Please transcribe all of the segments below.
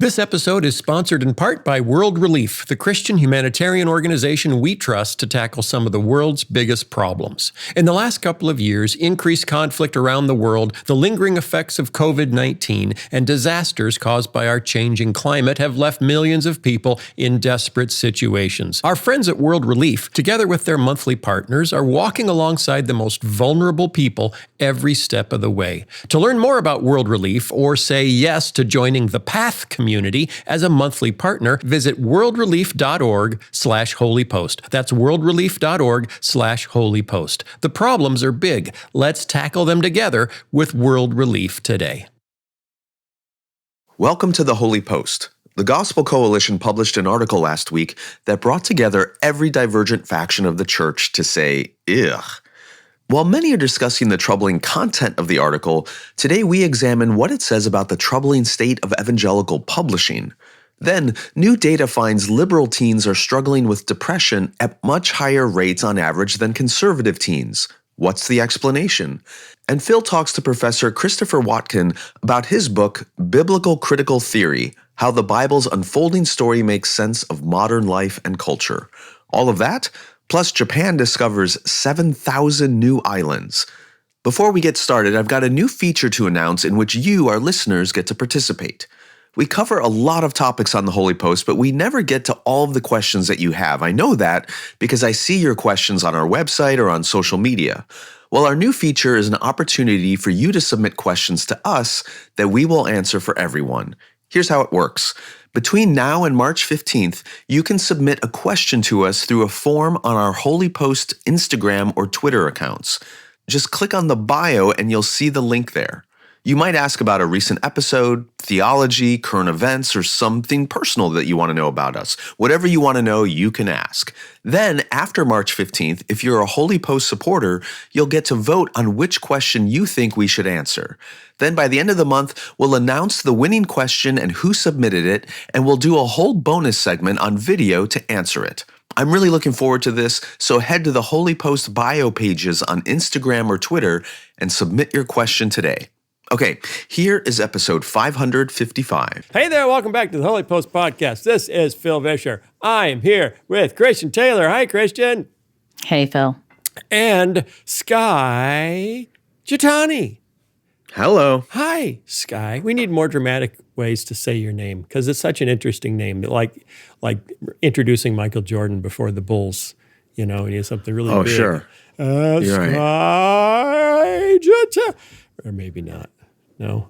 This episode is sponsored in part by World Relief, the Christian humanitarian organization we trust to tackle some of the world's biggest problems. In the last couple of years, increased conflict around the world, the lingering effects of COVID-19, and disasters caused by our changing climate have left millions of people in desperate situations. Our friends at World Relief, together with their monthly partners, are walking alongside the most vulnerable people every step of the way. To learn more about World Relief or say yes to joining the PATH community as a monthly partner, visit worldrelief.org/holypost. That's worldrelief.org/holypost. The problems are big. Let's tackle them together with World Relief today. Welcome to the Holy Post. The Gospel Coalition published an article last week that brought together every divergent faction of the church to say, ugh. While many are discussing the troubling content of the article, today we examine what it says about the troubling state of evangelical publishing. Then, new data finds liberal teens are struggling with depression at much higher rates on average than conservative teens. What's the explanation? And Phil talks to Professor Christopher Watkin about his book, Biblical Critical Theory: How the Bible's Unfolding Story Makes Sense of Modern Life and Culture. All of that, plus Japan discovers 7,000 new islands. Before we get started, I've got a new feature to announce in which you, our listeners, get to participate. We cover a lot of topics on the Holy Post, but we never get to all of the questions that you have. I know that because I see your questions on our website or on social media. Well, our new feature is an opportunity for you to submit questions to us that we will answer for everyone. Here's how it works. Between now and March 15th, you can submit a question to us through a form on our Holy Post Instagram or Twitter accounts. Just click on the bio and you'll see the link there. You might ask about a recent episode, theology, current events, or something personal that you want to know about us. Whatever you want to know, you can ask. Then, after March 15th, if you're a Holy Post supporter, you'll get to vote on which question you think we should answer. Then by the end of the month, we'll announce the winning question and who submitted it, and we'll do a whole bonus segment on video to answer it. I'm really looking forward to this, so head to the Holy Post bio pages on Instagram or Twitter and submit your question today. Okay, here is episode 555. Hey there, welcome back to the Holy Post Podcast. This is Phil Vischer. I am here with Christian Taylor. Hi, Christian. Hey, Phil. And Sky Jitani. Hello. Hi, Sky. We need more dramatic ways to say your name because it's such an interesting name, like introducing Michael Jordan before the Bulls, you know, and he has something really big. Oh, sure. You're Sky right. Jitani. Or maybe not. No.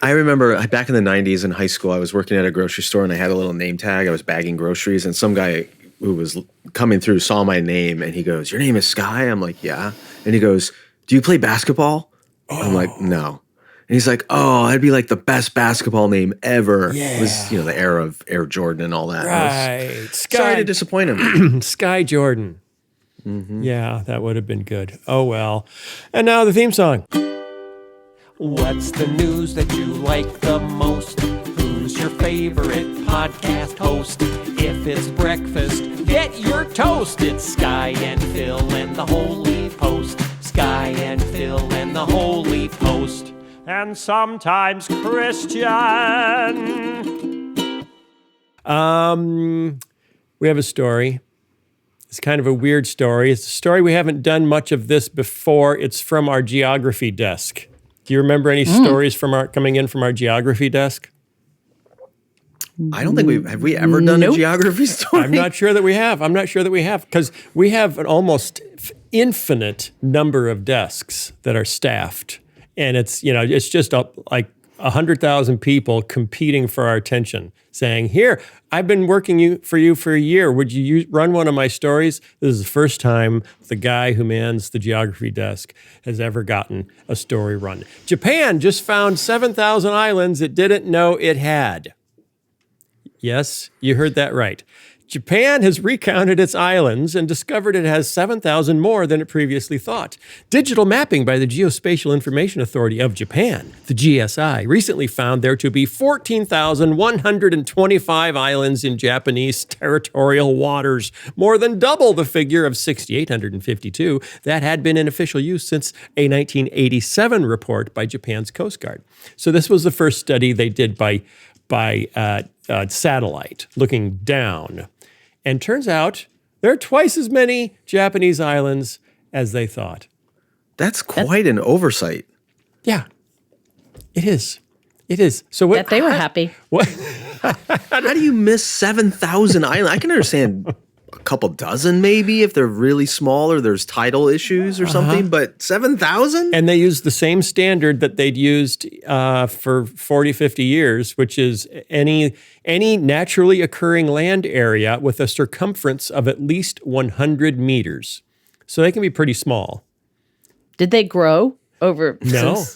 I remember back in the 90s in high school, I was working at a grocery store and I had a little name tag. I was bagging groceries and some guy who was coming through saw my name and he goes, "Your name is Sky?" I'm like, "Yeah." And he goes, "Do you play basketball?" I'm like, "No." And he's like, "Oh, that'd be like the best basketball name ever." Yeah. It was, the era of Air Jordan and all that. Right. Sorry to disappoint him. Sky Jordan. Mm-hmm. Yeah, that would have been good. Oh, well. And now the theme song. What's the news that you like the most? Who's your favorite podcast host? If it's breakfast, get your toast. It's Sky and Phil and the Holy Post. Sky and Phil and the Holy Post. And sometimes Christian. We have a story. It's kind of a weird story. It's a story we haven't done much of this before. It's from our geography desk. Do you remember any stories coming in from our geography desk? I don't think have we ever done a geography story? I'm not sure that we have. Because we have an almost infinite number of desks that are staffed. And it's just like 100,000 people competing for our attention, saying, "Here, I've been working for you for a year. Would you run one of my stories?" This is the first time the guy who mans the geography desk has ever gotten a story run. Japan just found 7,000 islands it didn't know it had. Yes, you heard that right. Japan has recounted its islands and discovered it has 7,000 more than it previously thought. Digital mapping by the Geospatial Information Authority of Japan, the GSI, recently found there to be 14,125 islands in Japanese territorial waters, more than double the figure of 6,852 that had been in official use since a 1987 report by Japan's Coast Guard. So this was the first study they did by by satellite, looking down. And turns out there are twice as many Japanese islands as they thought. That's quite an oversight. Yeah, it is. It is. So what? That they were happy. What? How do you miss 7,000 islands? I can understand a couple dozen maybe if they're really small or there's tidal issues or something, but 7,000? And they used the same standard that they'd used for 40, 50 years, which is any naturally occurring land area with a circumference of at least 100 meters. So they can be pretty small. Did they grow over?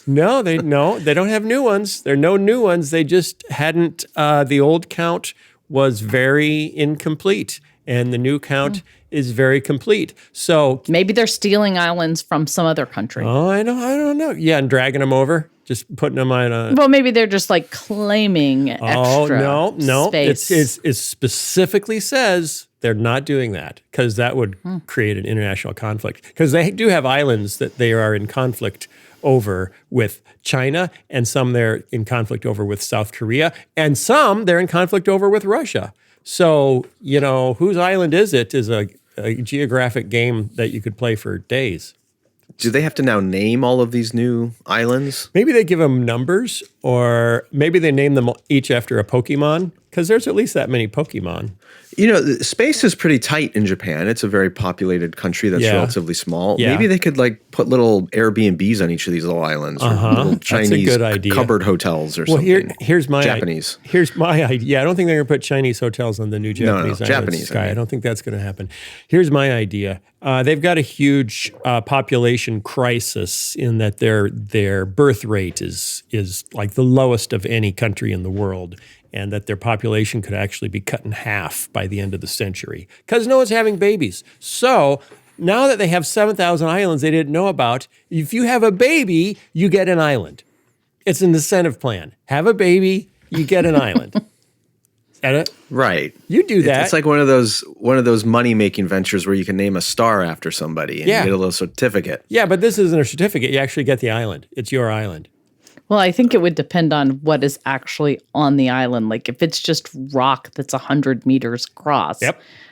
No, they don't have new ones. There are no new ones. They just hadn't. The old count was very incomplete, and the new count is very complete. So Maybe they're stealing islands from some other country. I don't know. Yeah, and dragging them over, just putting them on a. Well, maybe they're just like claiming extra no. space. It specifically says they're not doing that because that would create an international conflict. Because they do have islands that they are in conflict over with China, and some they're in conflict over with South Korea, and some they're in conflict over with Russia. So, whose island is it is a geographic game that you could play for days. Do they have to now name all of these new islands? Maybe they give them numbers, or maybe they name them each after a Pokemon, because there's at least that many Pokemon. Space is pretty tight in Japan. It's a very populated country that's relatively small. Yeah. Maybe they could put little Airbnbs on each of these little islands, or little Chinese That's a good idea. cupboard hotels or something. Here's my Japanese. Here's my idea. Yeah, I don't think they're going to put Chinese hotels on the new Japanese islands, Japanese, Sky. I mean. I don't think that's going to happen. Here's my idea. They've got a huge population crisis in that their birth rate is like the lowest of any country in the world, and that their population could actually be cut in half by the end of the century because no one's having babies. So now that they have 7,000 islands they didn't know about, if you have a baby, you get an island. It's an incentive plan. Have a baby, you get an island. Is that it? Right. You do that. It's like one of those money-making ventures where you can name a star after somebody and you get a little certificate. Yeah, but this isn't a certificate. You actually get the island. It's your island. Well, I think it would depend on what is actually on the island. Like if it's just rock that's 100 meters across,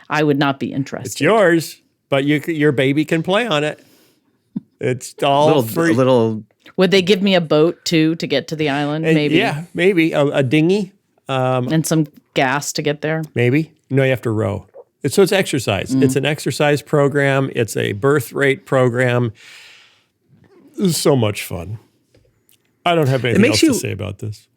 I would not be interested. It's yours, but your baby can play on it. It's all free. Would they give me a boat too to get to the island? Maybe. Yeah, maybe a dinghy. And some gas to get there? Maybe. No, you have to row. So it's exercise. It's an exercise program. It's a birth rate program. This is so much fun. I don't have anything else to say about this.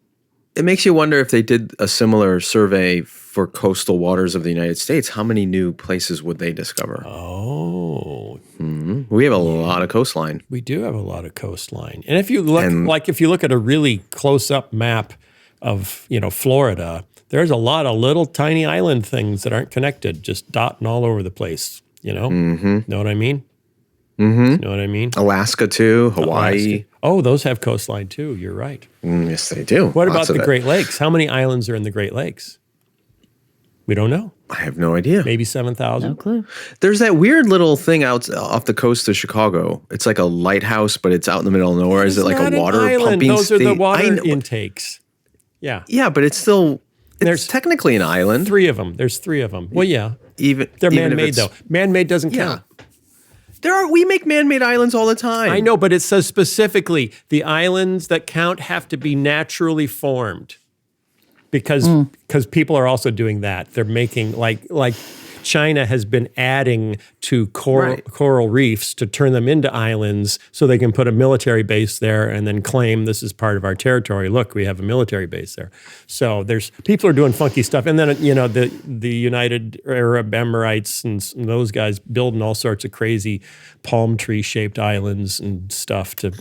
It makes you wonder if they did a similar survey for coastal waters of the United States, how many new places would they discover? Oh. Mm-hmm. We have a lot of coastline. We do have a lot of coastline. And if you look at a really close-up map of, Florida, there's a lot of little tiny island things that aren't connected, just dotting all over the place, Mm-hmm. Know what I mean? Mm-hmm. Know what I mean? Alaska too, Hawaii. Alaska. Oh, those have coastline too. You're right. Yes, they do. What about the Great Lakes? How many islands are in the Great Lakes? We don't know. I have no idea. Maybe 7,000? No clue. There's that weird little thing out off the coast of Chicago. It's like a lighthouse, but it's out in the middle of nowhere. Is it like a water pumping Those are the station? water intakes. Yeah. Yeah, but it's There's technically an island. Three of them. There's three of them. Well, yeah. They're even man-made, though. Man-made doesn't count. We make man-made islands all the time. I know, but it says specifically the islands that count have to be naturally formed because people are also doing that. They're making like China has been adding to coral reefs to turn them into islands so they can put a military base there and then claim this is part of our territory. Look, we have a military base there. So people are doing funky stuff. And then, the United Arab Emirates and those guys building all sorts of crazy palm tree shaped islands and stuff to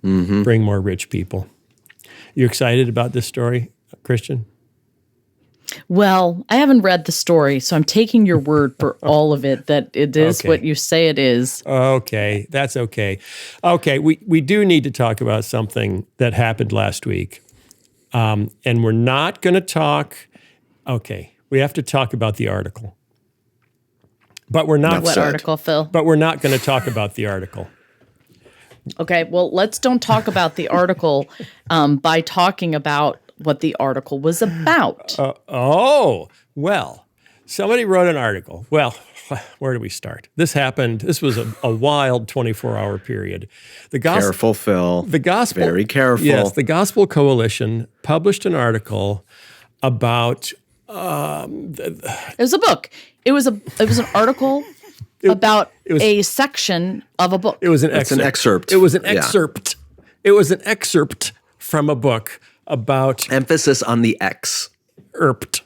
bring more rich people. You excited about this story, Christian? Well, I haven't read the story, so I'm taking your word for all of it, that it is what you say it is. Okay, that's okay. Okay, we do need to talk about something that happened last week. And we're not going to talk, we have to talk about the article. But we're not. What article, Phil? But we're not going to talk about the article. Okay, well, let's don't talk about the article by talking about what the article was about. Well, somebody wrote an article. Well, where do we start? This was a wild 24-hour period. Careful, Phil. The gospel. Very careful. Yes, the Gospel Coalition published an article about. It was a book. It was an article about a section of a book. It was an excerpt. It was an excerpt. It was an excerpt from a book about Emphasis on the X. Erpt.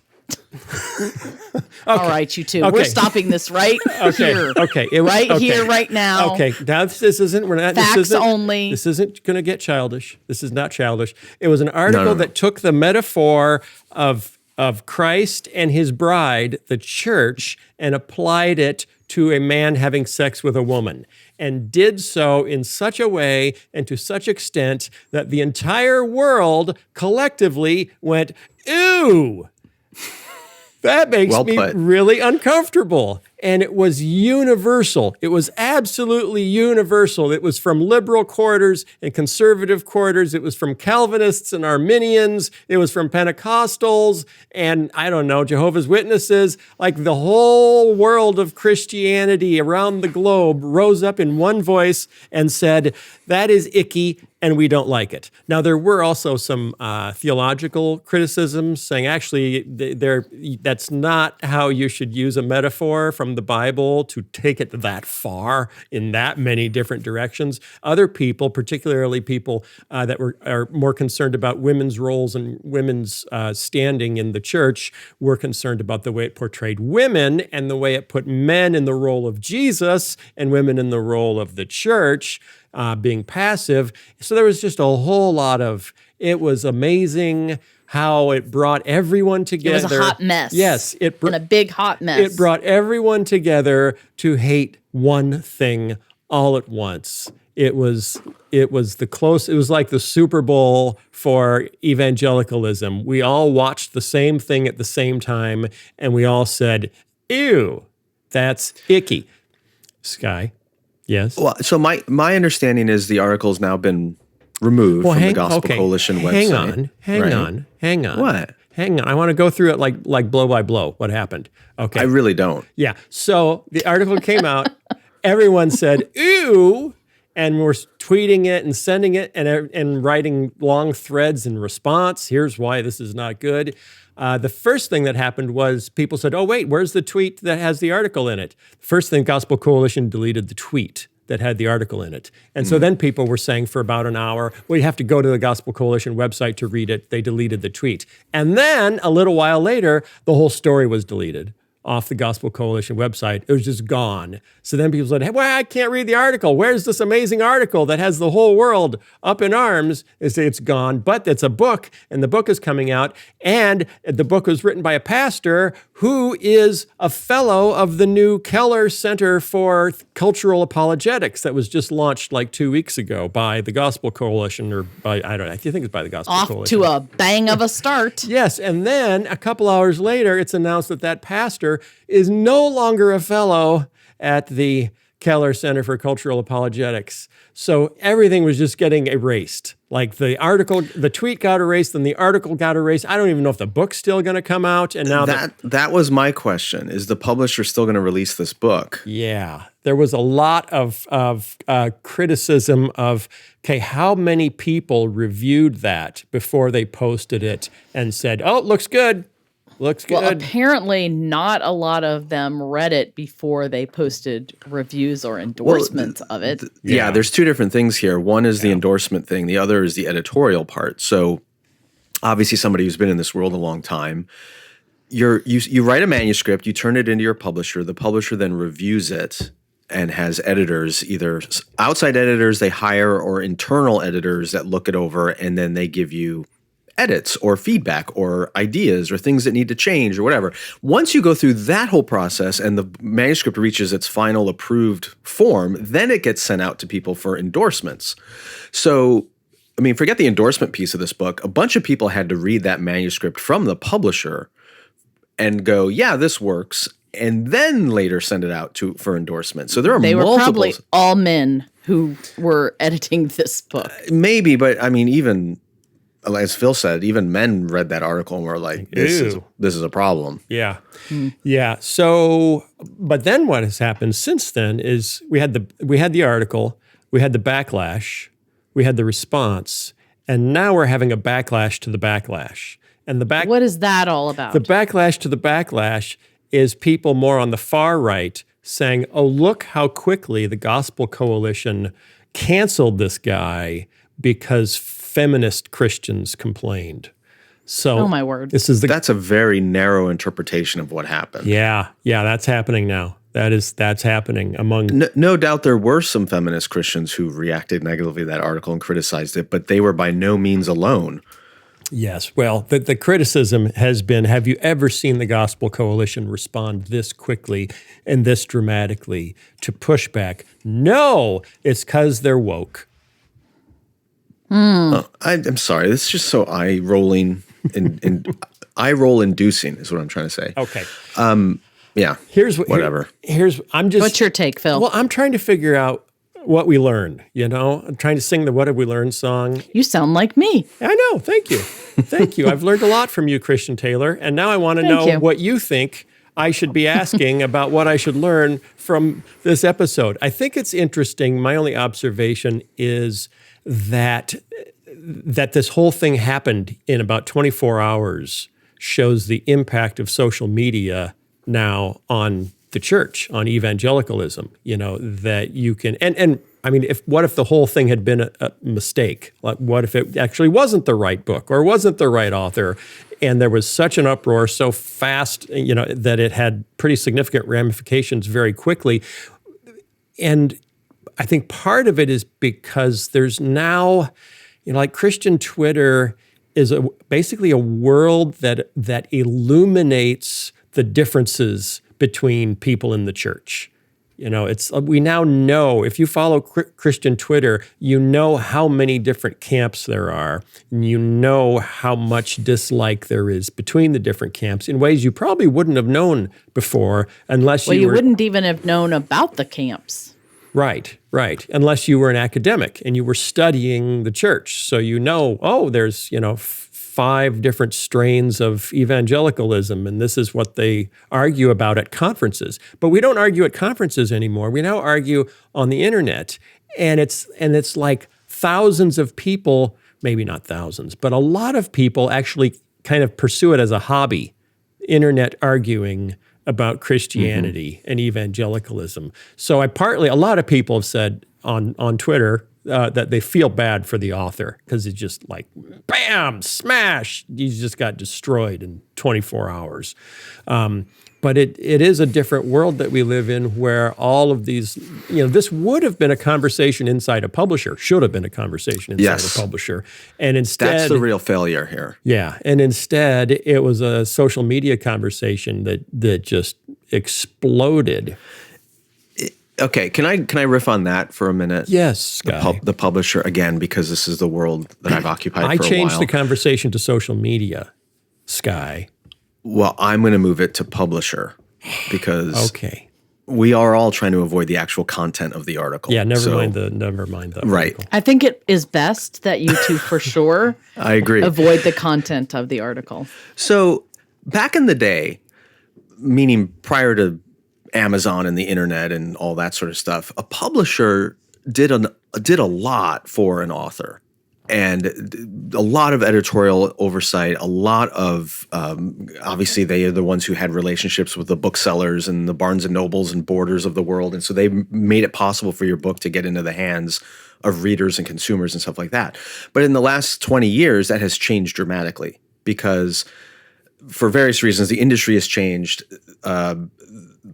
All right, you two. We're stopping this right here. Okay. Here, right now. Okay. Now this isn't. We're not. Facts this isn't, only. This isn't going to get childish. This is not childish. It was an article that took the metaphor of Christ and his bride, the church, and applied it to a man having sex with a woman, and did so in such a way and to such extent that the entire world collectively went, "Ew." That makes me really uncomfortable. And it was universal. It was absolutely universal. It was from liberal quarters and conservative quarters. It was from Calvinists and Arminians. It was from Pentecostals and, I don't know, Jehovah's Witnesses. Like the whole world of Christianity around the globe rose up in one voice and said, that is icky and we don't like it. Now, there were also some theological criticisms saying, actually, that's not how you should use a metaphor from the Bible to take it that far in that many different directions. Other people, particularly people that are more concerned about women's roles and women's standing in the church, were concerned about the way it portrayed women and the way it put men in the role of Jesus and women in the role of the church, being passive. So there was just a whole lot of, it was amazing how it brought everyone together. It was a hot mess. Yes. And a big hot mess. It brought everyone together to hate one thing all at once. It was like the Super Bowl for evangelicalism. We all watched the same thing at the same time, and we all said, ew, that's icky. Sky, yes? Well, so my understanding is the article's now been removed from the Gospel Coalition website. Hang on. What? Hang on. I want to go through it like blow by blow. What happened? Okay. I really don't. Yeah. So the article came out. Everyone said, ew, and we're tweeting it and sending it and writing long threads in response. Here's why this is not good. The first thing that happened was people said, oh, wait, where's the tweet that has the article in it? First thing, Gospel Coalition deleted the tweet that had the article in it. And so then people were saying for about an hour, well, you have to go to the Gospel Coalition website to read it. They deleted the tweet. And then a little while later, the whole story was deleted off the Gospel Coalition website. It was just gone. So then people said, hey, well, I can't read the article. Where's this amazing article that has the whole world up in arms? It's gone, but it's a book, and the book is coming out, and the book was written by a pastor who is a fellow of the new Keller Center for Cultural Apologetics that was just launched like 2 weeks ago by the Gospel Coalition, or by, I don't know, I think it's by the Gospel Coalition. Off to a bang of a start. Yes, and then a couple hours later, it's announced that pastor is no longer a fellow at the Keller Center for Cultural Apologetics. So everything was just getting erased. Like the article, the tweet got erased, and the article got erased. I don't even know if the book's still going to come out. And now that was my question: is the publisher still going to release this book? Yeah, there was a lot of criticism of, okay, how many people reviewed that before they posted it and said, "Oh, it looks good." Looks good. Well, apparently not a lot of them read it before they posted reviews or endorsements of it. Yeah, there's two different things here. One is the endorsement thing. The other is the editorial part. So obviously somebody who's been in this world a long time, you write a manuscript, you turn it into your publisher. The publisher then reviews it and has editors, either outside editors they hire or internal editors that look it over, and then they give you edits or feedback or ideas or things that need to change or whatever. Once you go through that whole process and the manuscript reaches its final approved form, then it gets sent out to people for endorsements. So, I mean, forget the endorsement piece of this book. A bunch of people had to read that manuscript from the publisher and go, yeah, this works, and then later send it out for endorsement. So there are They multiple. were probably all men who were editing this book. Maybe, but I mean, even as Phil said, even men read that article and were like, this is a problem. Yeah. Yeah. So, but then what has happened since then is we had the article, we had the backlash, we had the response, and now we're having a backlash to the backlash. And what is that all about? The backlash to the backlash is people more on the far right saying, oh, look how quickly the Gospel Coalition canceled this guy because feminist Christians complained. So, oh my word. That's a very narrow interpretation of what happened. Yeah, that's happening now. That's happening among... No doubt there were some feminist Christians who reacted negatively to that article and criticized it, but they were by no means alone. Yes. Well, the criticism has been, have you ever seen the Gospel Coalition respond this quickly and this dramatically to pushback? No, it's because they're woke. I'm sorry. This is just so eye-rolling and eye-roll inducing is what I'm trying to say. Okay. Yeah. Whatever. What's your take, Phil? Well, I'm trying to figure out what we learned, I'm trying to sing the What Have We Learned song. You sound like me. I know. Thank you. Thank you. I've learned a lot from you, Christian Taylor, and now I want to know what you think I should be asking about what I should learn from this episode. I think it's interesting. My only observation is that this whole thing happened in about 24 hours shows the impact of social media now on the church, on evangelicalism, that you can, and I mean, what if the whole thing had been a mistake? Like, what if it actually wasn't the right book or wasn't the right author? And there was such an uproar so fast, that it had pretty significant ramifications very quickly. And I think part of it is because there's now, like Christian Twitter is basically a world that illuminates the differences between people in the church. We now know, if you follow Christian Twitter, you know how many different camps there are. And you know how much dislike there is between the different camps in ways you probably wouldn't have known before unless you wouldn't even have known about the camps. Right. Unless you were an academic and you were studying the church. So there's, 5 different strains of evangelicalism, and this is what they argue about at conferences. But we don't argue at conferences anymore. We now argue on the internet, and it's like thousands of people, maybe not thousands, but a lot of people actually kind of pursue it as a hobby, internet arguing about Christianity and evangelicalism. So a lot of people have said on Twitter that they feel bad for the author because it's just like, bam, smash, you just got destroyed in 24 hours. But it is a different world that we live in where all of these, this would have been a conversation inside a publisher, should have been a conversation inside a publisher. And instead... That's the real failure here. Yeah. And instead, it was a social media conversation that just exploded. Okay, can I riff on that for a minute? Yes, Sky. The publisher, again, because this is the world that I've occupied for a while. I changed the conversation to social media, Sky. Well, I'm going to move it to publisher because we are all trying to avoid the actual content of the article. Yeah, never mind the right. article. I think it is best that you two, for sure, I agree, avoid the content of the article. So back in the day, meaning prior to Amazon and the internet and all that sort of stuff, a publisher did a lot for an author, and a lot of editorial oversight, a lot of obviously they are the ones who had relationships with the booksellers and the Barnes and Nobles and Borders of the world, and so they made it possible for your book to get into the hands of readers and consumers and stuff like that. But in the last 20 years, that has changed dramatically because for various reasons, the industry has changed.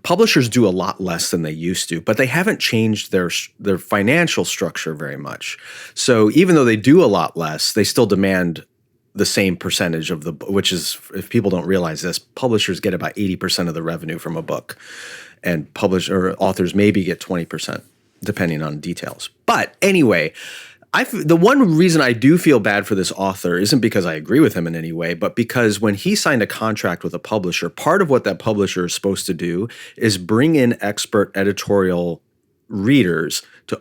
Publishers do a lot less than they used to, but they haven't changed their financial structure very much. So even though they do a lot less, they still demand the same percentage of which is, if people don't realize this, publishers get about 80% of the revenue from a book, and authors maybe get 20%, depending on details. But anyway, the one reason I do feel bad for this author isn't because I agree with him in any way, but because when he signed a contract with a publisher, part of what that publisher is supposed to do is bring in expert editorial readers to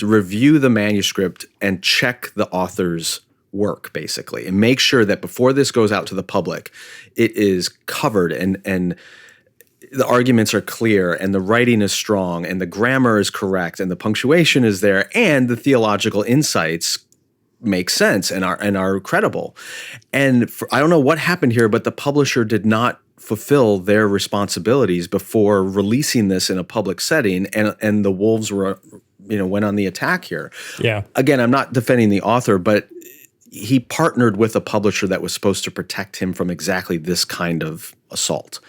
review the manuscript and check the author's work, basically, and make sure that before this goes out to the public, it is covered and the arguments are clear and the writing is strong and the grammar is correct and the punctuation is there and the theological insights make sense and are credible. And I don't know what happened here, but the publisher did not fulfill their responsibilities before releasing this in a public setting, and the wolves were, went on the attack here. Yeah. Again, I'm not defending the author, but he partnered with a publisher that was supposed to protect him from exactly this kind of assault.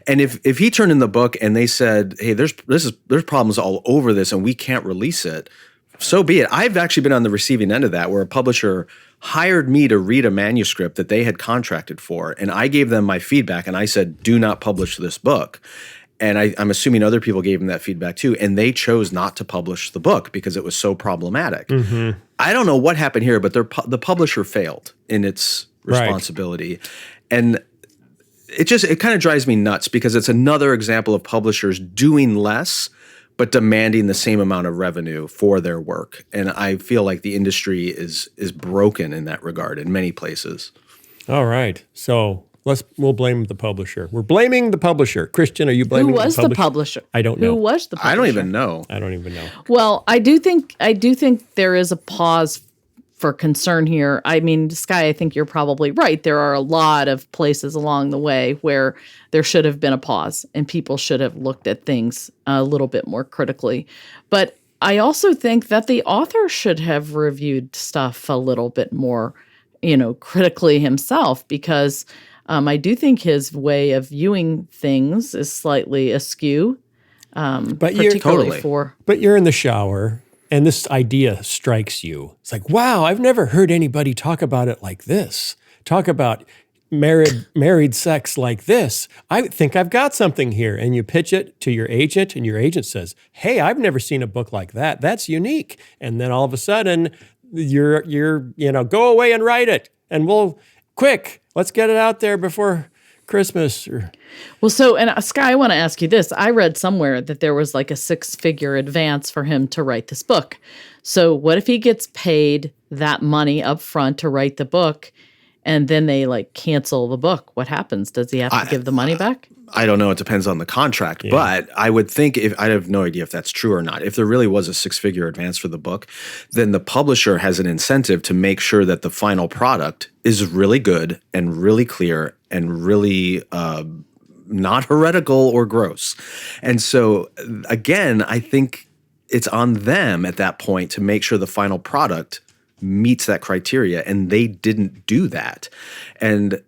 And if he turned in the book and they said, hey, there's problems all over this and we can't release it, so be it. I've actually been on the receiving end of that, where a publisher hired me to read a manuscript that they had contracted for, and I gave them my feedback, and I said, do not publish this book. And I'm assuming other people gave them that feedback too, and they chose not to publish the book because it was so problematic. Mm-hmm. I don't know what happened here, but the publisher failed in its responsibility. Right. And it kind of drives me nuts because it's another example of publishers doing less but demanding the same amount of revenue for their work. And I feel like the industry is broken in that regard in many places. All right. So we'll blame the publisher. We're blaming the publisher. Christian, are you blaming the publisher? Who was the publisher? I don't know. Who was the publisher? I don't even know. Well, I do think there is a pause for concern here. I mean, Sky, I think you're probably right. There are a lot of places along the way where there should have been a pause and people should have looked at things a little bit more critically. But I also think that the author should have reviewed stuff a little bit more, critically himself, because I do think his way of viewing things is slightly askew. But you're in the shower and this idea strikes you. It's like, wow, I've never heard anybody talk about it like this. Talk about married sex like this. I think I've got something here. And you pitch it to your agent, and your agent says, hey, I've never seen a book like that. That's unique. And then all of a sudden, you're go away and write it. And let's get it out there before Christmas. Well, so, and Sky, I want to ask you this. I read somewhere that there was like a 6-figure advance for him to write this book. So what if he gets paid that money up front to write the book, and then they cancel the book? What happens? Does he have to give the money back? I don't know. It depends on the contract. Yeah. But I would think, I have no idea if that's true or not. If there really was a 6-figure advance for the book, then the publisher has an incentive to make sure that the final product is really good and really clear and really not heretical or gross. And so, again, I think it's on them at that point to make sure the final product meets that criteria, and they didn't do that. And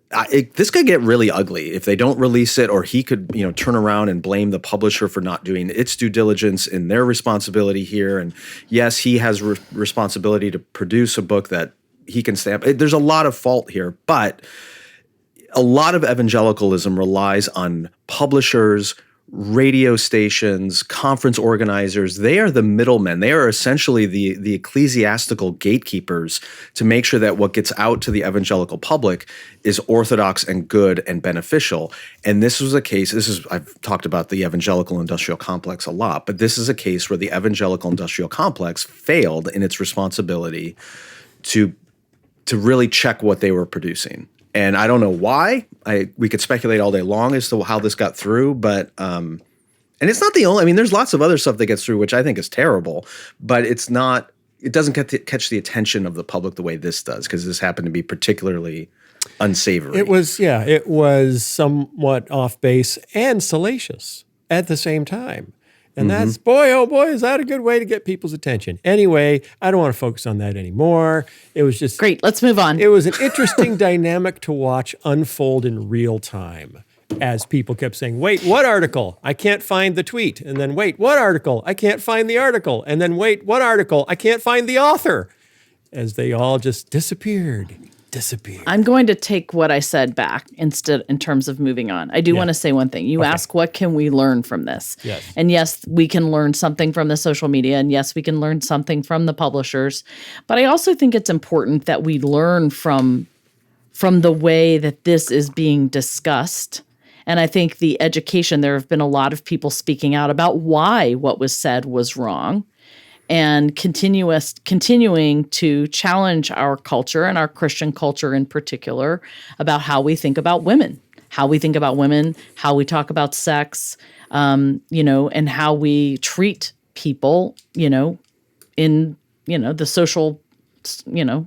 this could get really ugly if they don't release it, or he could, turn around and blame the publisher for not doing its due diligence in their responsibility here. And yes, he has responsibility to produce a book that he can stamp. There's a lot of fault here, but a lot of evangelicalism relies on publishers, radio stations, conference organizers. They are the middlemen. They are essentially the ecclesiastical gatekeepers to make sure that what gets out to the evangelical public is orthodox and good and beneficial. And this was a case, I've talked about the evangelical industrial complex a lot, but this is a case where the evangelical industrial complex failed in its responsibility to really check what they were producing. And I don't know why. We could speculate all day long as to how this got through, but and it's not the only. I mean, there's lots of other stuff that gets through, which I think is terrible, but it's not. It doesn't catch the attention of the public the way this does, because this happened to be particularly unsavory. It was somewhat off base and salacious at the same time. And that's, oh boy, is that a good way to get people's attention? Anyway, I don't want to focus on that anymore. It was just... Great, let's move on. It was an interesting dynamic to watch unfold in real time as people kept saying, wait, what article? I can't find the tweet. And then, wait, what article? I can't find the article. And then, wait, what article? I can't find the author. As they all just disappeared. I'm going to take what I said back in terms of moving on. I do want to say one thing. You ask, what can we learn from this? Yes. And yes, we can learn something from the social media. And yes, we can learn something from the publishers. But I also think it's important that we learn from the way that this is being discussed. And I think the education, there have been a lot of people speaking out about why what was said was wrong. and continuing to challenge our culture and our Christian culture in particular about how we think about women, how we talk about sex, and how we treat people, in, the social,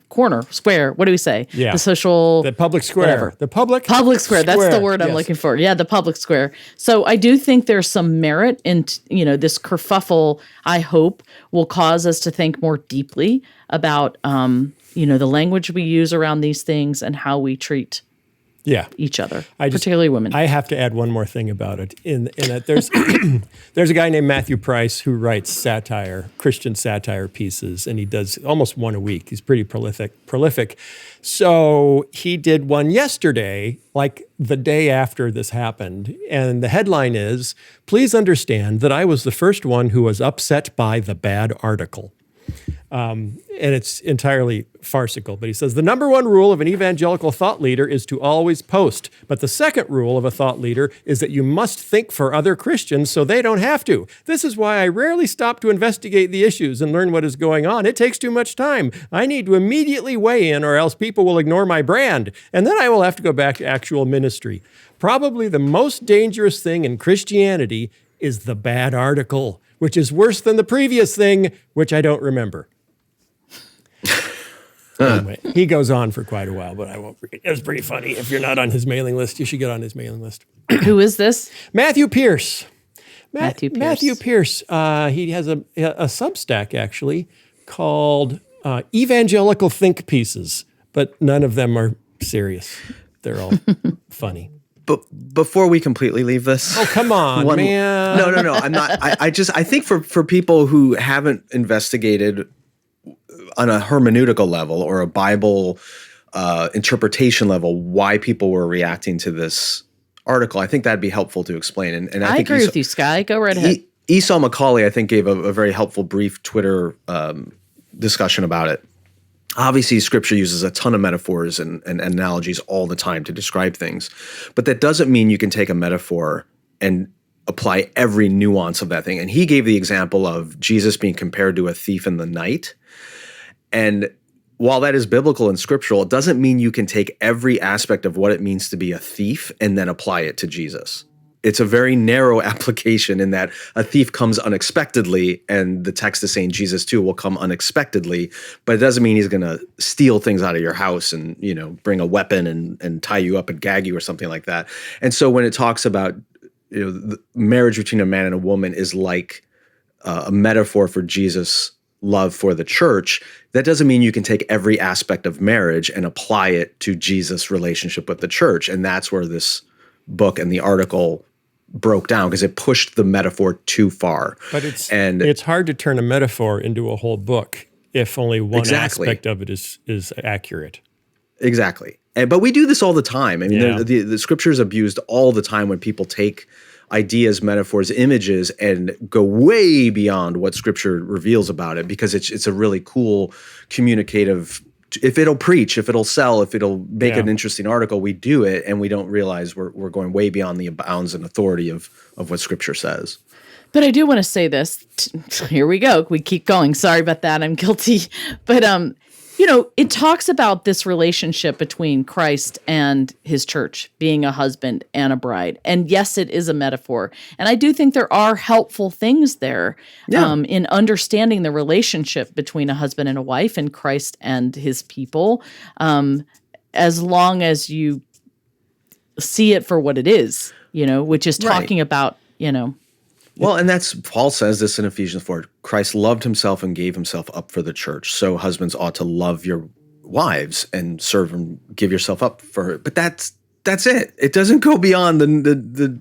corner, square. What do we say? Yeah. The public square. whatever. The public square. That's the word I'm Yes. looking for. Yeah, the public square. So I do think there's some merit in, this kerfuffle, I hope, will cause us to think more deeply about, the language we use around these things and how we treat each other, particularly women. I have to add one more thing about it. In that there's there's a guy named Matthew Price who writes Christian satire pieces, and he does almost one a week. He's pretty prolific. So he did one yesterday, like the day after this happened, and the headline is, "Please understand that I was the first one who was upset by the bad article." And it's entirely farcical. But he says, the number one rule of an evangelical thought leader is to always post. But the second rule of a thought leader is that you must think for other Christians so they don't have to. This is why I rarely stop to investigate the issues and learn what is going on. It takes too much time. I need to immediately weigh in or else people will ignore my brand. And then I will have to go back to actual ministry. Probably the most dangerous thing in Christianity is the bad article, which is worse than the previous thing, which I don't remember. Anyway, he goes on for quite a while, but I won't read. It was pretty funny. If you're not on his mailing list, you should get on his mailing list. Who is this? Matthew Pierce. Matthew Pierce. Matthew Pierce. He has a Substack, actually, called Evangelical Think Pieces, but none of them are serious. They're all funny. But before we completely leave this, oh come on, man! No, I'm not. I think for people who haven't investigated on a hermeneutical level or a Bible interpretation level why people were reacting to this article, I think that'd be helpful to explain. And I think agree with you, Sky. Go right ahead. Esau McCauley, I think, gave a very helpful brief Twitter discussion about it. Obviously, Scripture uses a ton of metaphors and analogies all the time to describe things, but that doesn't mean you can take a metaphor and apply every nuance of that thing. And he gave the example of Jesus being compared to a thief in the night. And while that is biblical and scriptural, it doesn't mean you can take every aspect of what it means to be a thief and then apply it to Jesus. It's a very narrow application in that a thief comes unexpectedly, and the text is saying Jesus too will come unexpectedly, but it doesn't mean he's going to steal things out of your house and, bring a weapon and tie you up and gag you or something like that. And so when it talks about, the marriage between a man and a woman is like a metaphor for Jesus' love for the church, that doesn't mean you can take every aspect of marriage and apply it to Jesus' relationship with the church. And that's where this book and the article broke down, because it pushed the metaphor too far. But it's hard to turn a metaphor into a whole book if only one aspect of it is accurate. Exactly. But we do this all the time. I mean, the scripture is abused all the time when people take ideas, metaphors, images, and go way beyond what scripture reveals about it, because it's a really cool communicative. If it'll preach, if it'll sell, if it'll make an interesting article, we do it, and we don't realize we're going way beyond the bounds and authority of what scripture says. But I do want to say this. Here we go. We keep going. Sorry about that. I'm guilty. But it talks about this relationship between Christ and his church being a husband and a bride. And yes, it is a metaphor. And I do think there are helpful things there in understanding the relationship between a husband and a wife and Christ and his people, as long as you see it for what it is, which is talking about, Well, and that's, Paul says this in Ephesians 4, Christ loved himself and gave himself up for the church. So husbands ought to love your wives and serve and give yourself up for her. But that's it. It doesn't go beyond the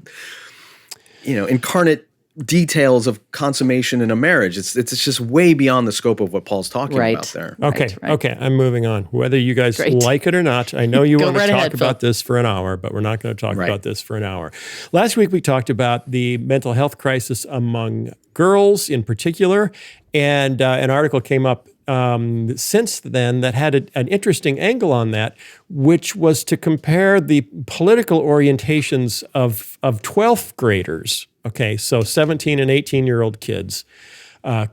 incarnate details of consummation in a marriage. It's just way beyond the scope of what Paul's talking about there. Okay, okay, I'm moving on. Whether you guys like it or not, I know you want to talk about this for an hour, but we're not going to talk about this for an hour. Last week we talked about the mental health crisis among girls in particular, and an article came up since then that had an interesting angle on that, which was to compare the political orientations of 12th graders. Okay, so 17 and 18-year-old kids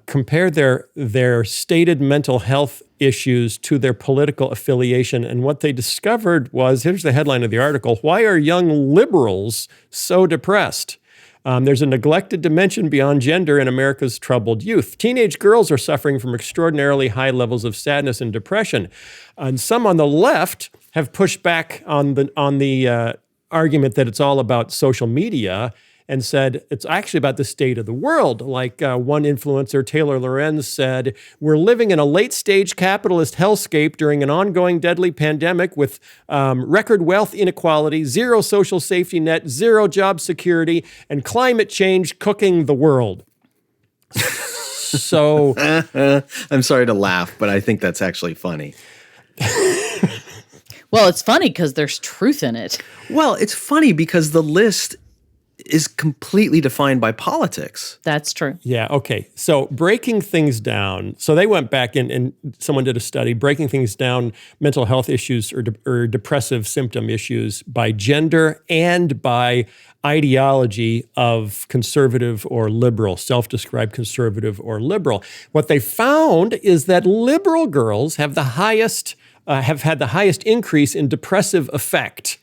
compared their stated mental health issues to their political affiliation. And what they discovered was, here's the headline of the article, "Why are young liberals so depressed?" There's a neglected dimension beyond gender in America's troubled youth. Teenage girls are suffering from extraordinarily high levels of sadness and depression. And some on the left have pushed back on the argument that it's all about social media and said it's actually about the state of the world. Like one influencer, Taylor Lorenz, said, "We're living in a late-stage capitalist hellscape during an ongoing deadly pandemic with record wealth inequality, zero social safety net, zero job security, and climate change cooking the world." So I'm sorry to laugh, but I think that's actually funny. Well, it's funny because there's truth in it. Well, it's funny because the list is completely defined by politics. That's true. yeah, okay. So breaking things down. So they went back and someone did a study, breaking things down, mental health issues or depressive symptom issues by gender and by ideology of conservative or liberal, self-described conservative or liberal. What they found is that liberal girls have the highest, have had the highest increase in depressive effect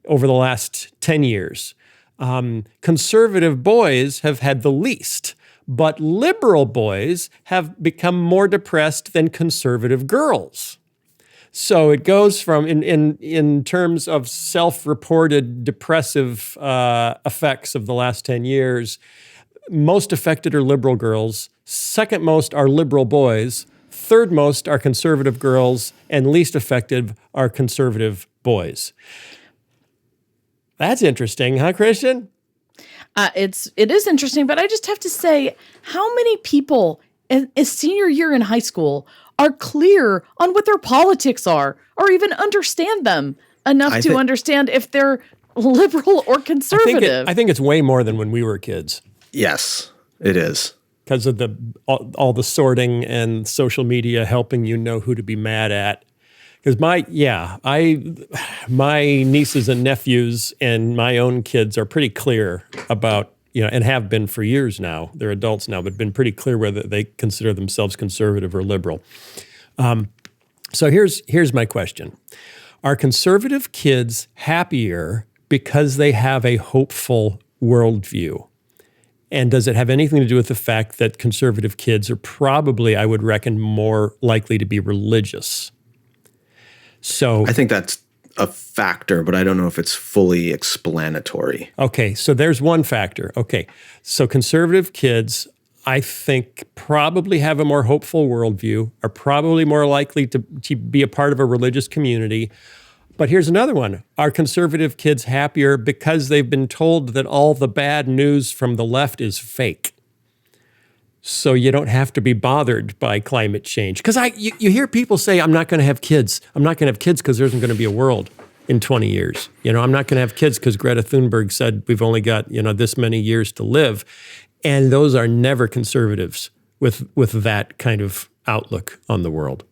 over the last 10 years. Conservative boys have had the least, but liberal boys have become more depressed than conservative girls. So it goes from, in terms of self-reported depressive effects of the last 10 years, most affected are liberal girls, second most are liberal boys, third most are conservative girls, and least affected are conservative boys. That's interesting, huh, Christian? It is interesting, but I just have to say, how many people in a senior year in high school are clear on what their politics are, or even understand them enough to understand if they're liberal or conservative? I think it's way more than when we were kids. Yes, it is. Because of all the sorting and social media helping you know who to be mad at. Because my nieces and nephews and my own kids are pretty clear about, and have been for years now. They're adults now, but been pretty clear whether they consider themselves conservative or liberal. So here's my question. Are conservative kids happier because they have a hopeful worldview? And does it have anything to do with the fact that conservative kids are probably, I would reckon, more likely to be religious? So I think that's a factor, but I don't know if it's fully explanatory. Okay, so there's one factor. Okay, so conservative kids, I think, probably have a more hopeful worldview, are probably more likely to be a part of a religious community. But here's another one. Are conservative kids happier because they've been told that all the bad news from the left is fake? So you don't have to be bothered by climate change. Because you hear people say, I'm not going to have kids. I'm not going to have kids because there isn't going to be a world in 20 years. I'm not going to have kids because Greta Thunberg said we've only got, this many years to live. And those are never conservatives with that kind of outlook on the world.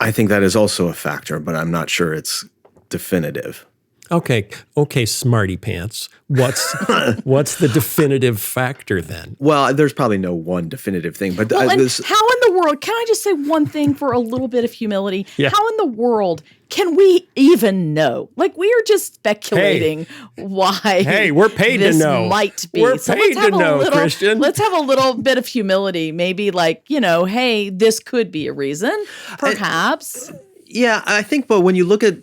I think that is also a factor, but I'm not sure it's definitive. Okay, smarty pants. What's the definitive factor then? Well, there's probably no one definitive thing, but how in the world, can I just say one thing for a little bit of humility? Yeah. How in the world can we even know? Like, we are just speculating why. Hey, we're paid this to know. Might be. We're paid to know, Christian. Let's have a little bit of humility. Maybe hey, this could be a reason, perhaps. Yeah, I think, but when you look at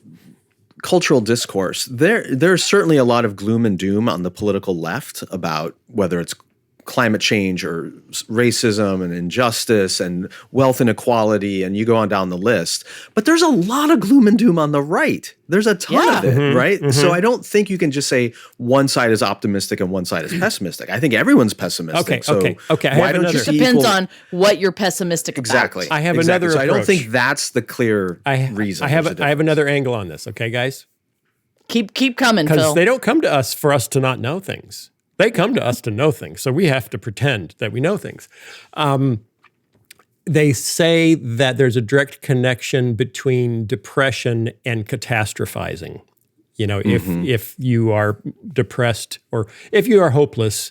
cultural discourse, there's certainly a lot of gloom and doom on the political left about whether it's climate change or racism and injustice and wealth inequality, and you go on down the list. But there's a lot of gloom and doom on the right. There's a ton of it, right? Mm-hmm. So I don't think you can just say one side is optimistic and one side is pessimistic. I think everyone's pessimistic. Okay. Why don't you see depends on what you're pessimistic about. Exactly. I have another So approach. I don't think that's the clear reason. I have another angle on this. Okay, guys. Keep coming, Phil. Because they don't come to us for us to not know things. They come to us to know things, so we have to pretend that we know things. They say that there's a direct connection between depression and catastrophizing. If you are depressed or if you are hopeless,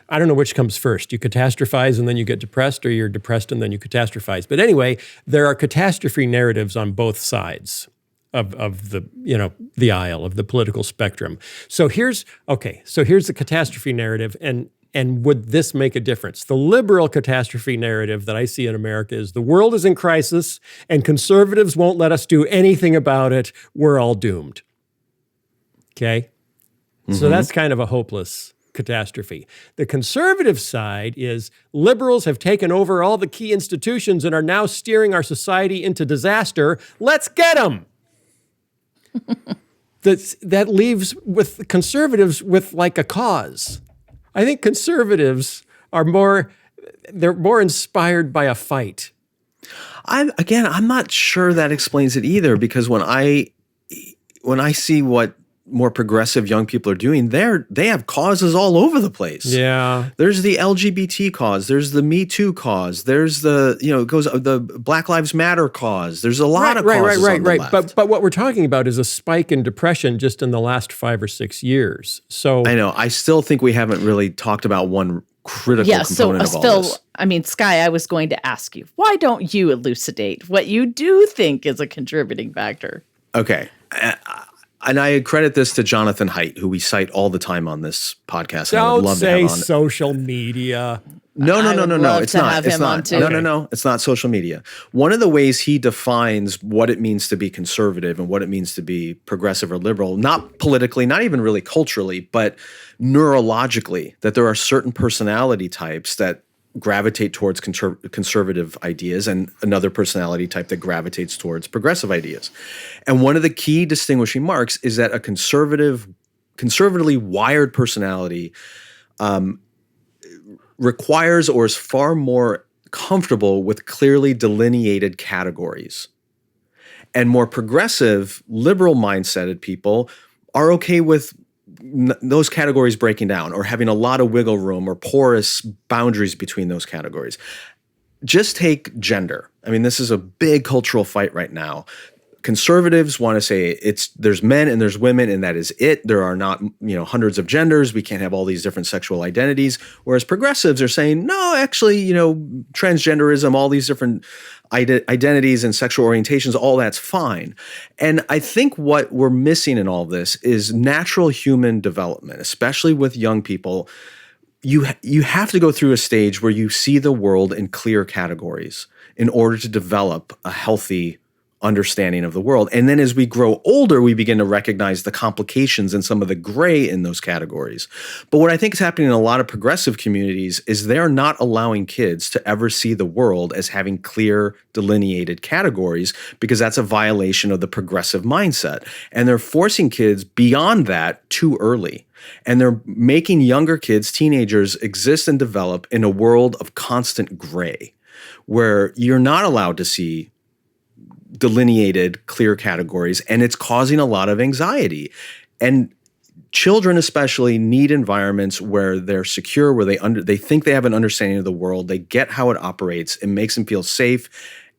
I don't know which comes first. You catastrophize and then you get depressed, or you're depressed and then you catastrophize. But anyway, there are catastrophe narratives on both sides of the aisle, of the political spectrum. So here's the catastrophe narrative, and would this make a difference? The liberal catastrophe narrative that I see in America is the world is in crisis and conservatives won't let us do anything about it. We're all doomed. Okay? So that's kind of a hopeless catastrophe. The conservative side is liberals have taken over all the key institutions and are now steering our society into disaster. Let's get them. That leaves with conservatives with like a cause. I think conservatives are more inspired by a fight. I'm not sure that explains it either, because when I see what more progressive young people are doing, they have causes all over the place. Yeah. There's the LGBT cause, there's the Me Too cause, there's the the Black Lives Matter cause. There's a lot of causes on the left. But what we're talking about is a spike in depression just in the last 5 or 6 years. So I know. I still think we haven't really talked about one critical component of all this. I mean, Sky, I was going to ask you, why don't you elucidate what you do think is a contributing factor? Okay. And I credit this to Jonathan Haidt, who we cite all the time on this podcast. And I would don't love to have say on. social media. No. love It's to not. have It's him on not. too. No. It's not social media. One of the ways he defines what it means to be conservative and what it means to be progressive or liberal, not politically, not even really culturally, but neurologically, that there are certain personality types that gravitate towards conservative ideas and another personality type that gravitates towards progressive ideas. And one of the key distinguishing marks is that a conservatively wired personality requires or is far more comfortable with clearly delineated categories. And more progressive, liberal mindseted people are okay with those categories breaking down or having a lot of wiggle room or porous boundaries between those categories. Just take gender. I mean, this is a big cultural fight right now. Conservatives want to say there's men and there's women and that is it. There are not, hundreds of genders. We can't have all these different sexual identities. Whereas progressives are saying, no, actually, transgenderism, all these different identities and sexual orientations, all that's fine. And I think what we're missing in all this is natural human development, especially with young people. You have to go through a stage where you see the world in clear categories in order to develop a healthy understanding of the world. And then as we grow older, we begin to recognize the complications and some of the gray in those categories. But what I think is happening in a lot of progressive communities is they're not allowing kids to ever see the world as having clear delineated categories, because that's a violation of the progressive mindset. And they're forcing kids beyond that too early. And they're making younger kids, teenagers, exist and develop in a world of constant gray, where you're not allowed to see delineated, clear categories, and it's causing a lot of anxiety. And children especially need environments where they're secure, where they think they have an understanding of the world, they get how it operates, it makes them feel safe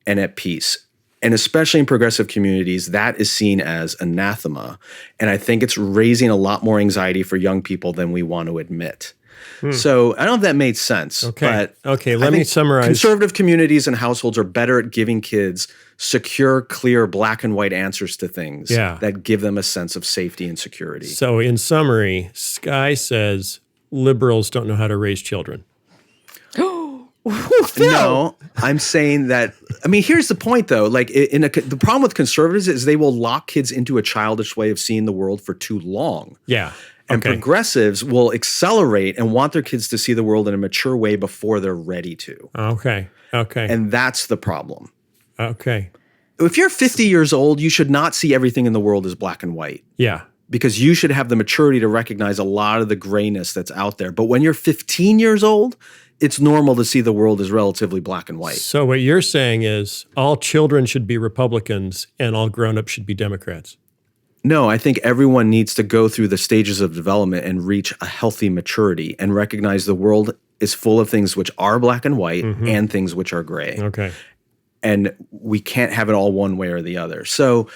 and at peace. And especially in progressive communities, that is seen as anathema. And I think it's raising a lot more anxiety for young people than we want to admit. So I don't know if that made sense. Okay. But Let me summarize. Conservative communities and households are better at giving kids secure, clear, black and white answers to things that give them a sense of safety and security. So in summary, Sky says liberals don't know how to raise children. No, I'm saying that. I mean, here's the point, though. Like, the problem with conservatives is they will lock kids into a childish way of seeing the world for too long. Yeah. And progressives will accelerate and want their kids to see the world in a mature way before they're ready to. Okay. And that's the problem. Okay. If you're 50 years old, you should not see everything in the world as black and white. Yeah. Because you should have the maturity to recognize a lot of the grayness that's out there. But when you're 15 years old, it's normal to see the world as relatively black and white. So what you're saying is all children should be Republicans and all grown-ups should be Democrats. No, I think everyone needs to go through the stages of development and reach a healthy maturity and recognize the world is full of things which are black and white and things which are gray. Okay. And we can't have it all one way or the other. So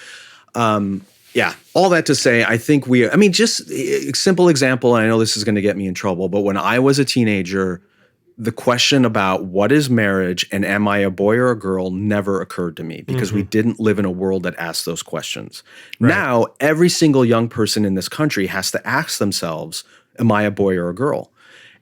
Yeah. All that to say, I think just a simple example, and I know this is going to get me in trouble, but when I was a teenager, the question about what is marriage and am I a boy or a girl never occurred to me because we didn't live in a world that asked those questions. Right. Now, every single young person in this country has to ask themselves, am I a boy or a girl?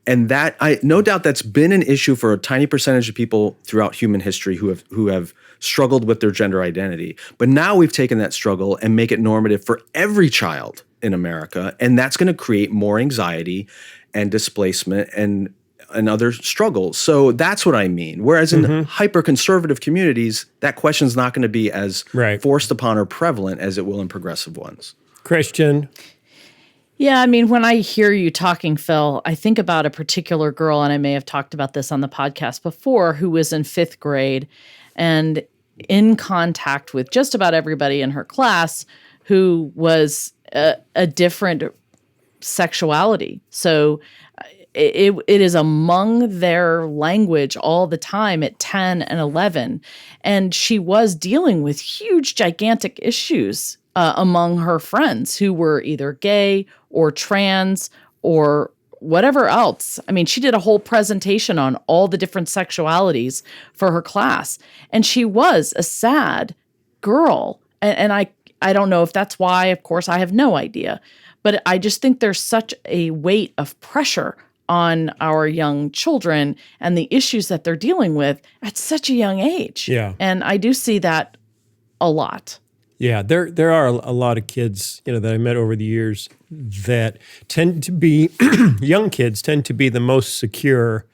And that, no doubt that's been an issue for a tiny percentage of people throughout human history who have struggled with their gender identity. But now we've taken that struggle and make it normative for every child in America. And that's going to create more anxiety and displacement and other struggles. So that's what I mean. Whereas in hyper-conservative communities, that question's not going to be as forced upon or prevalent as it will in progressive ones. Christian. Yeah, I mean, when I hear you talking, Phil, I think about a particular girl, and I may have talked about this on the podcast before, who was in 5th grade and in contact with just about everybody in her class who was a different sexuality. So it is among their language all the time at 10 and 11. And she was dealing with huge, gigantic issues among her friends who were either gay or trans or whatever else. I mean, she did a whole presentation on all the different sexualities for her class. And she was a sad girl. And I don't know if that's why, of course, I have no idea. But I just think there's such a weight of pressure on our young children and the issues that they're dealing with at such a young age. Yeah. And I do see that a lot. Yeah, there are a lot of kids, that I met over the years that tend to be, young kids tend to be the most secure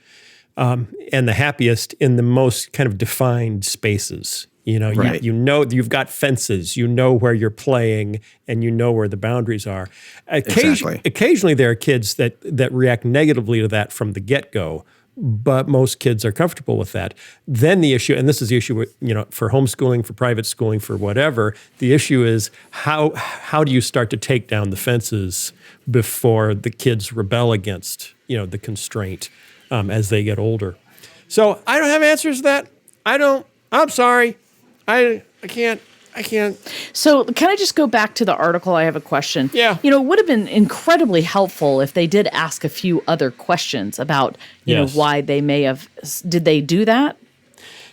and the happiest in the most kind of defined spaces. Right. You know you've got fences, you know where you're playing, and you know where the boundaries are. Exactly. Occasionally there are kids that react negatively to that from the get-go, but most kids are comfortable with that. Then the issue, and this is the issue with, for homeschooling, for private schooling, for whatever, the issue is how do you start to take down the fences before the kids rebel against, the constraint as they get older. So I don't have answers to that. I'm sorry. I can't. So can I just go back to the article? I have a question. Yeah. It would have been incredibly helpful if they did ask a few other questions about, why they may have, did they do that?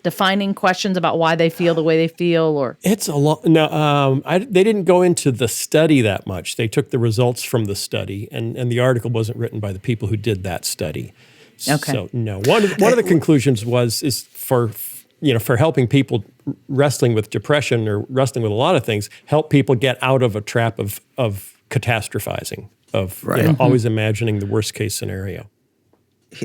Defining questions about why they feel the way they feel, or? It's a lot. No, they didn't go into the study that much. They took the results from the study, and the article wasn't written by the people who did that study. Okay. So no, one of the conclusions is for helping people wrestling with depression or wrestling with a lot of things, help people get out of a trap of catastrophizing, of always imagining the worst case scenario.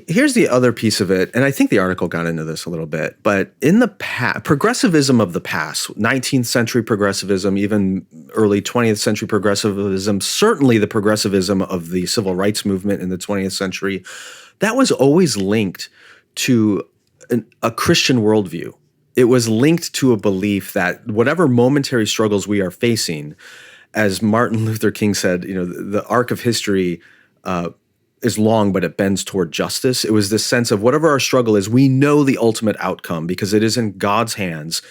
Here's the other piece of it, and I think the article got into this a little bit, but in the past, progressivism of the past, 19th century progressivism, even early 20th century progressivism, certainly the progressivism of the civil rights movement in the 20th century, that was always linked to a Christian worldview. It was linked to a belief that whatever momentary struggles we are facing, as Martin Luther King said, the arc of history is long, but it bends toward justice. It was this sense of whatever our struggle is, we know the ultimate outcome because it is in God's hands,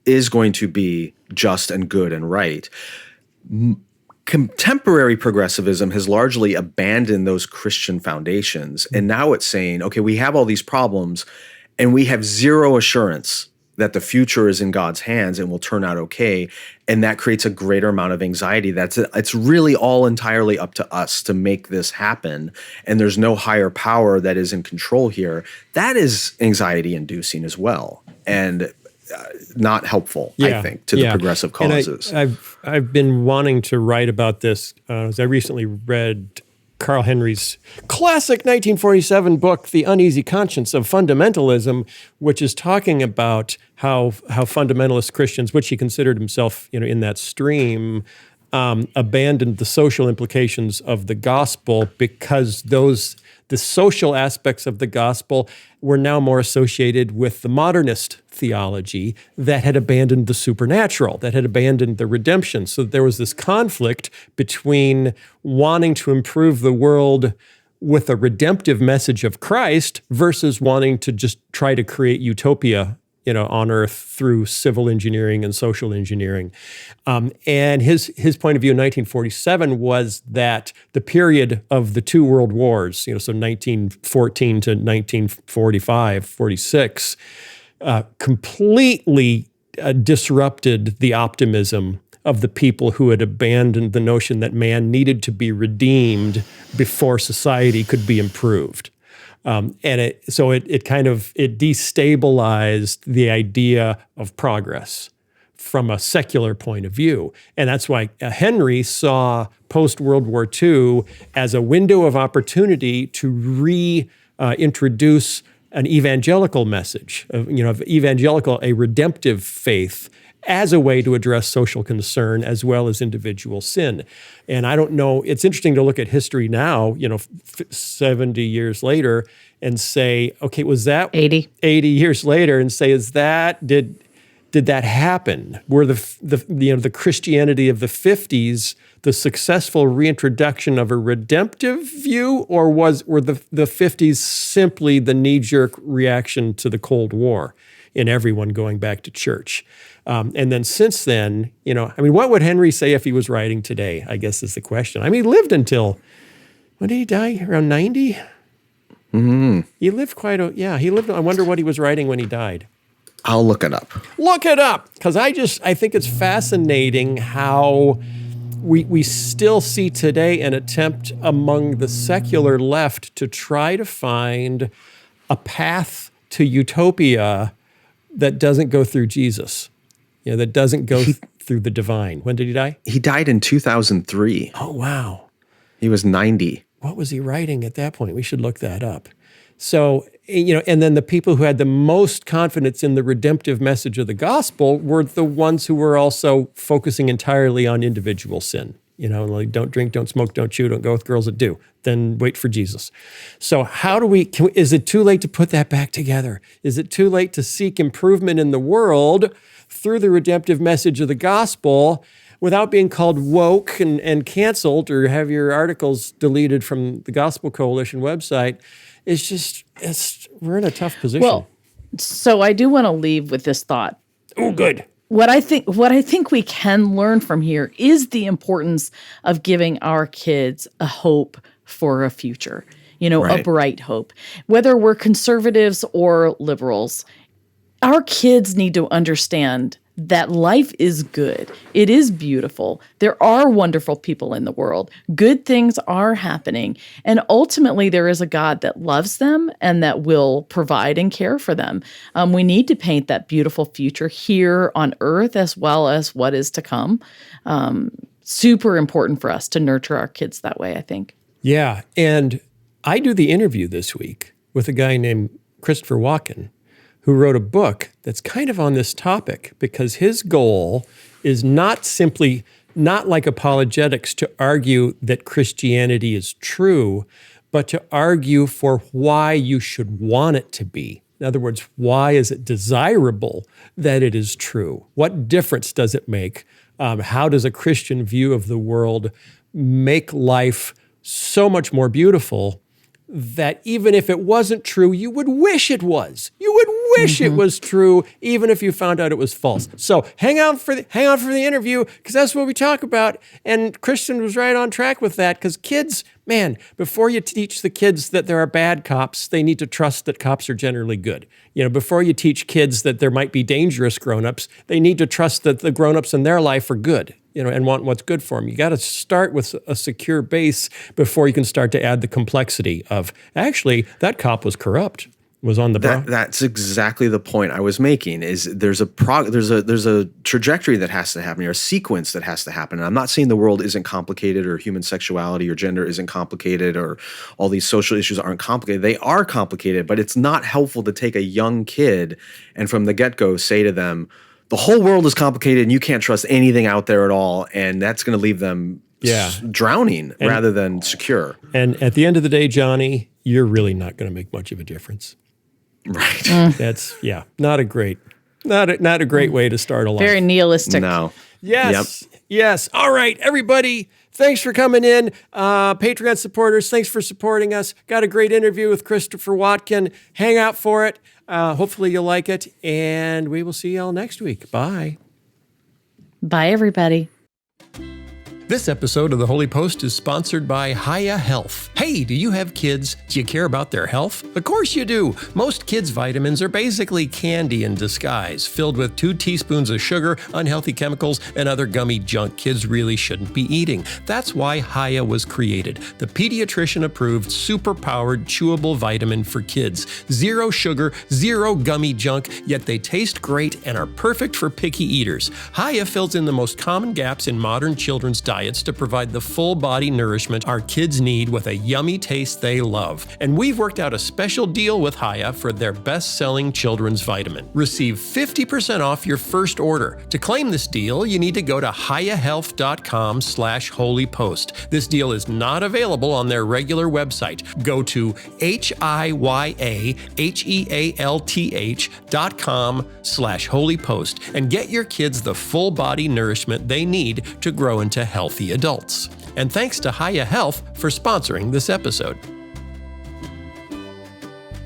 is going to be just and good and right. Contemporary progressivism has largely abandoned those Christian foundations. And now it's saying, okay, we have all these problems and we have zero assurance that the future is in God's hands and will turn out okay. And that creates a greater amount of anxiety. It's really all entirely up to us to make this happen. And there's no higher power that is in control here. That is anxiety inducing as well. And not helpful, I think, to the progressive causes. And I've been wanting to write about this. As I recently read Carl Henry's classic 1947 book, The Uneasy Conscience of Fundamentalism, which is talking about how fundamentalist Christians, which he considered himself, in that stream, abandoned the social implications of the gospel because the social aspects of the gospel were now more associated with the modernist theology that had abandoned the supernatural, that had abandoned the redemption. So there was this conflict between wanting to improve the world with a redemptive message of Christ versus wanting to just try to create utopia, on Earth through civil engineering and social engineering. And his point of view in 1947 was that the period of the two world wars, so 1914 to 1945, 46, completely disrupted the optimism of the people who had abandoned the notion that man needed to be redeemed before society could be improved. And it destabilized the idea of progress from a secular point of view. And that's why Henry saw post-World War II as a window of opportunity to reintroduce an evangelical message, a redemptive faith, as a way to address social concern as well as individual sin. And I don't know, it's interesting to look at history now, 70 years later, and say, okay, was that 80 years later, and say, did that happen? Were the Christianity of the 50s the successful reintroduction of a redemptive view, or were the 50s simply the knee-jerk reaction to the Cold War in everyone going back to church? And then since then, what would Henry say if he was writing today, I guess is the question. He lived until, when did he die? Around 90? Mm-hmm. He lived he lived, I wonder what he was writing when he died. I'll look it up. Look it up, because I think it's fascinating how we still see today an attempt among the secular left to try to find a path to utopia that doesn't go through Jesus. That doesn't go through the divine. When did he die? He died in 2003. Oh, wow. He was 90. What was he writing at that point? We should look that up. So, and then the people who had the most confidence in the redemptive message of the gospel were the ones who were also focusing entirely on individual sin. Like don't drink, don't smoke, don't chew, don't go with girls that do. Then wait for Jesus. So how do is it too late to put that back together? Is it too late to seek improvement in the world through the redemptive message of the gospel without being called woke and canceled or have your articles deleted from the Gospel Coalition website? We're in a tough position. Well, so I do want to leave with this thought. Oh, good. What I think we can learn from here is the importance of giving our kids a hope for a future, a bright hope. Whether we're conservatives or liberals, our kids need to understand that life is good. It is beautiful. There are wonderful people in the world. Good things are happening. And ultimately, there is a God that loves them and that will provide and care for them. We need to paint that beautiful future here on earth as well as what is to come. Super important for us to nurture our kids that way, I think. Yeah. And I do the interview this week with a guy named Christopher Watkin, who wrote a book that's kind of on this topic, because his goal is not like apologetics to argue that Christianity is true, but to argue for why you should want it to be. In other words, why is it desirable that it is true? What difference does it make? How does a Christian view of the world make life so much more beautiful that even if it wasn't true, you would wish it was. You would wish it was true, even if you found out it was false. So hang out for the interview, because that's what we talk about. And Christian was right on track with that, because kids, man, before you teach the kids that there are bad cops, they need to trust that cops are generally good. Before you teach kids that there might be dangerous grown-ups, they need to trust that the grown-ups in their life are good. And want what's good for them. You got to start with a secure base before you can start to add the complexity of, actually, that cop was corrupt, was on the That's exactly the point I was making. Is there's a trajectory that has to happen, or a sequence that has to happen. And I'm not saying the world isn't complicated, or human sexuality or gender isn't complicated, or all these social issues aren't complicated. They are complicated, but it's not helpful to take a young kid and from the get-go say to them, the whole world is complicated and you can't trust anything out there at all. And that's going to leave them drowning rather than secure. And at the end of the day, Johnny, you're really not going to make much of a difference. Right. That's, not a great way to start a life. Very nihilistic. No. Yes. Yes. All right, everybody. Thanks for coming in. Patreon supporters, thanks for supporting us. Got a great interview with Christopher Watkin. Hang out for it. Hopefully you'll like it. And we will see y'all next week. Bye. Bye, everybody. This episode of The Holy Post is sponsored by Hiya Health. Hey, do you have kids? Do you care about their health? Of course you do. Most kids' vitamins are basically candy in disguise, filled with 2 teaspoons of sugar, unhealthy chemicals, and other gummy junk kids really shouldn't be eating. That's why Hiya was created, the pediatrician-approved, super-powered, chewable vitamin for kids. 0 sugar, 0 gummy junk, yet they taste great and are perfect for picky eaters. Hiya fills in the most common gaps in modern children's diets to provide the full body nourishment our kids need with a yummy taste they love. And we've worked out a special deal with Hiya for their best-selling children's vitamin. Receive 50% off your first order. To claim this deal, you need to go to hiyahealth.com/holypost. This deal is not available on their regular website. Go to hiyahealth.com/holypost and get your kids the full body nourishment they need to grow into healthy adults. And thanks to Hiya Health for sponsoring this episode.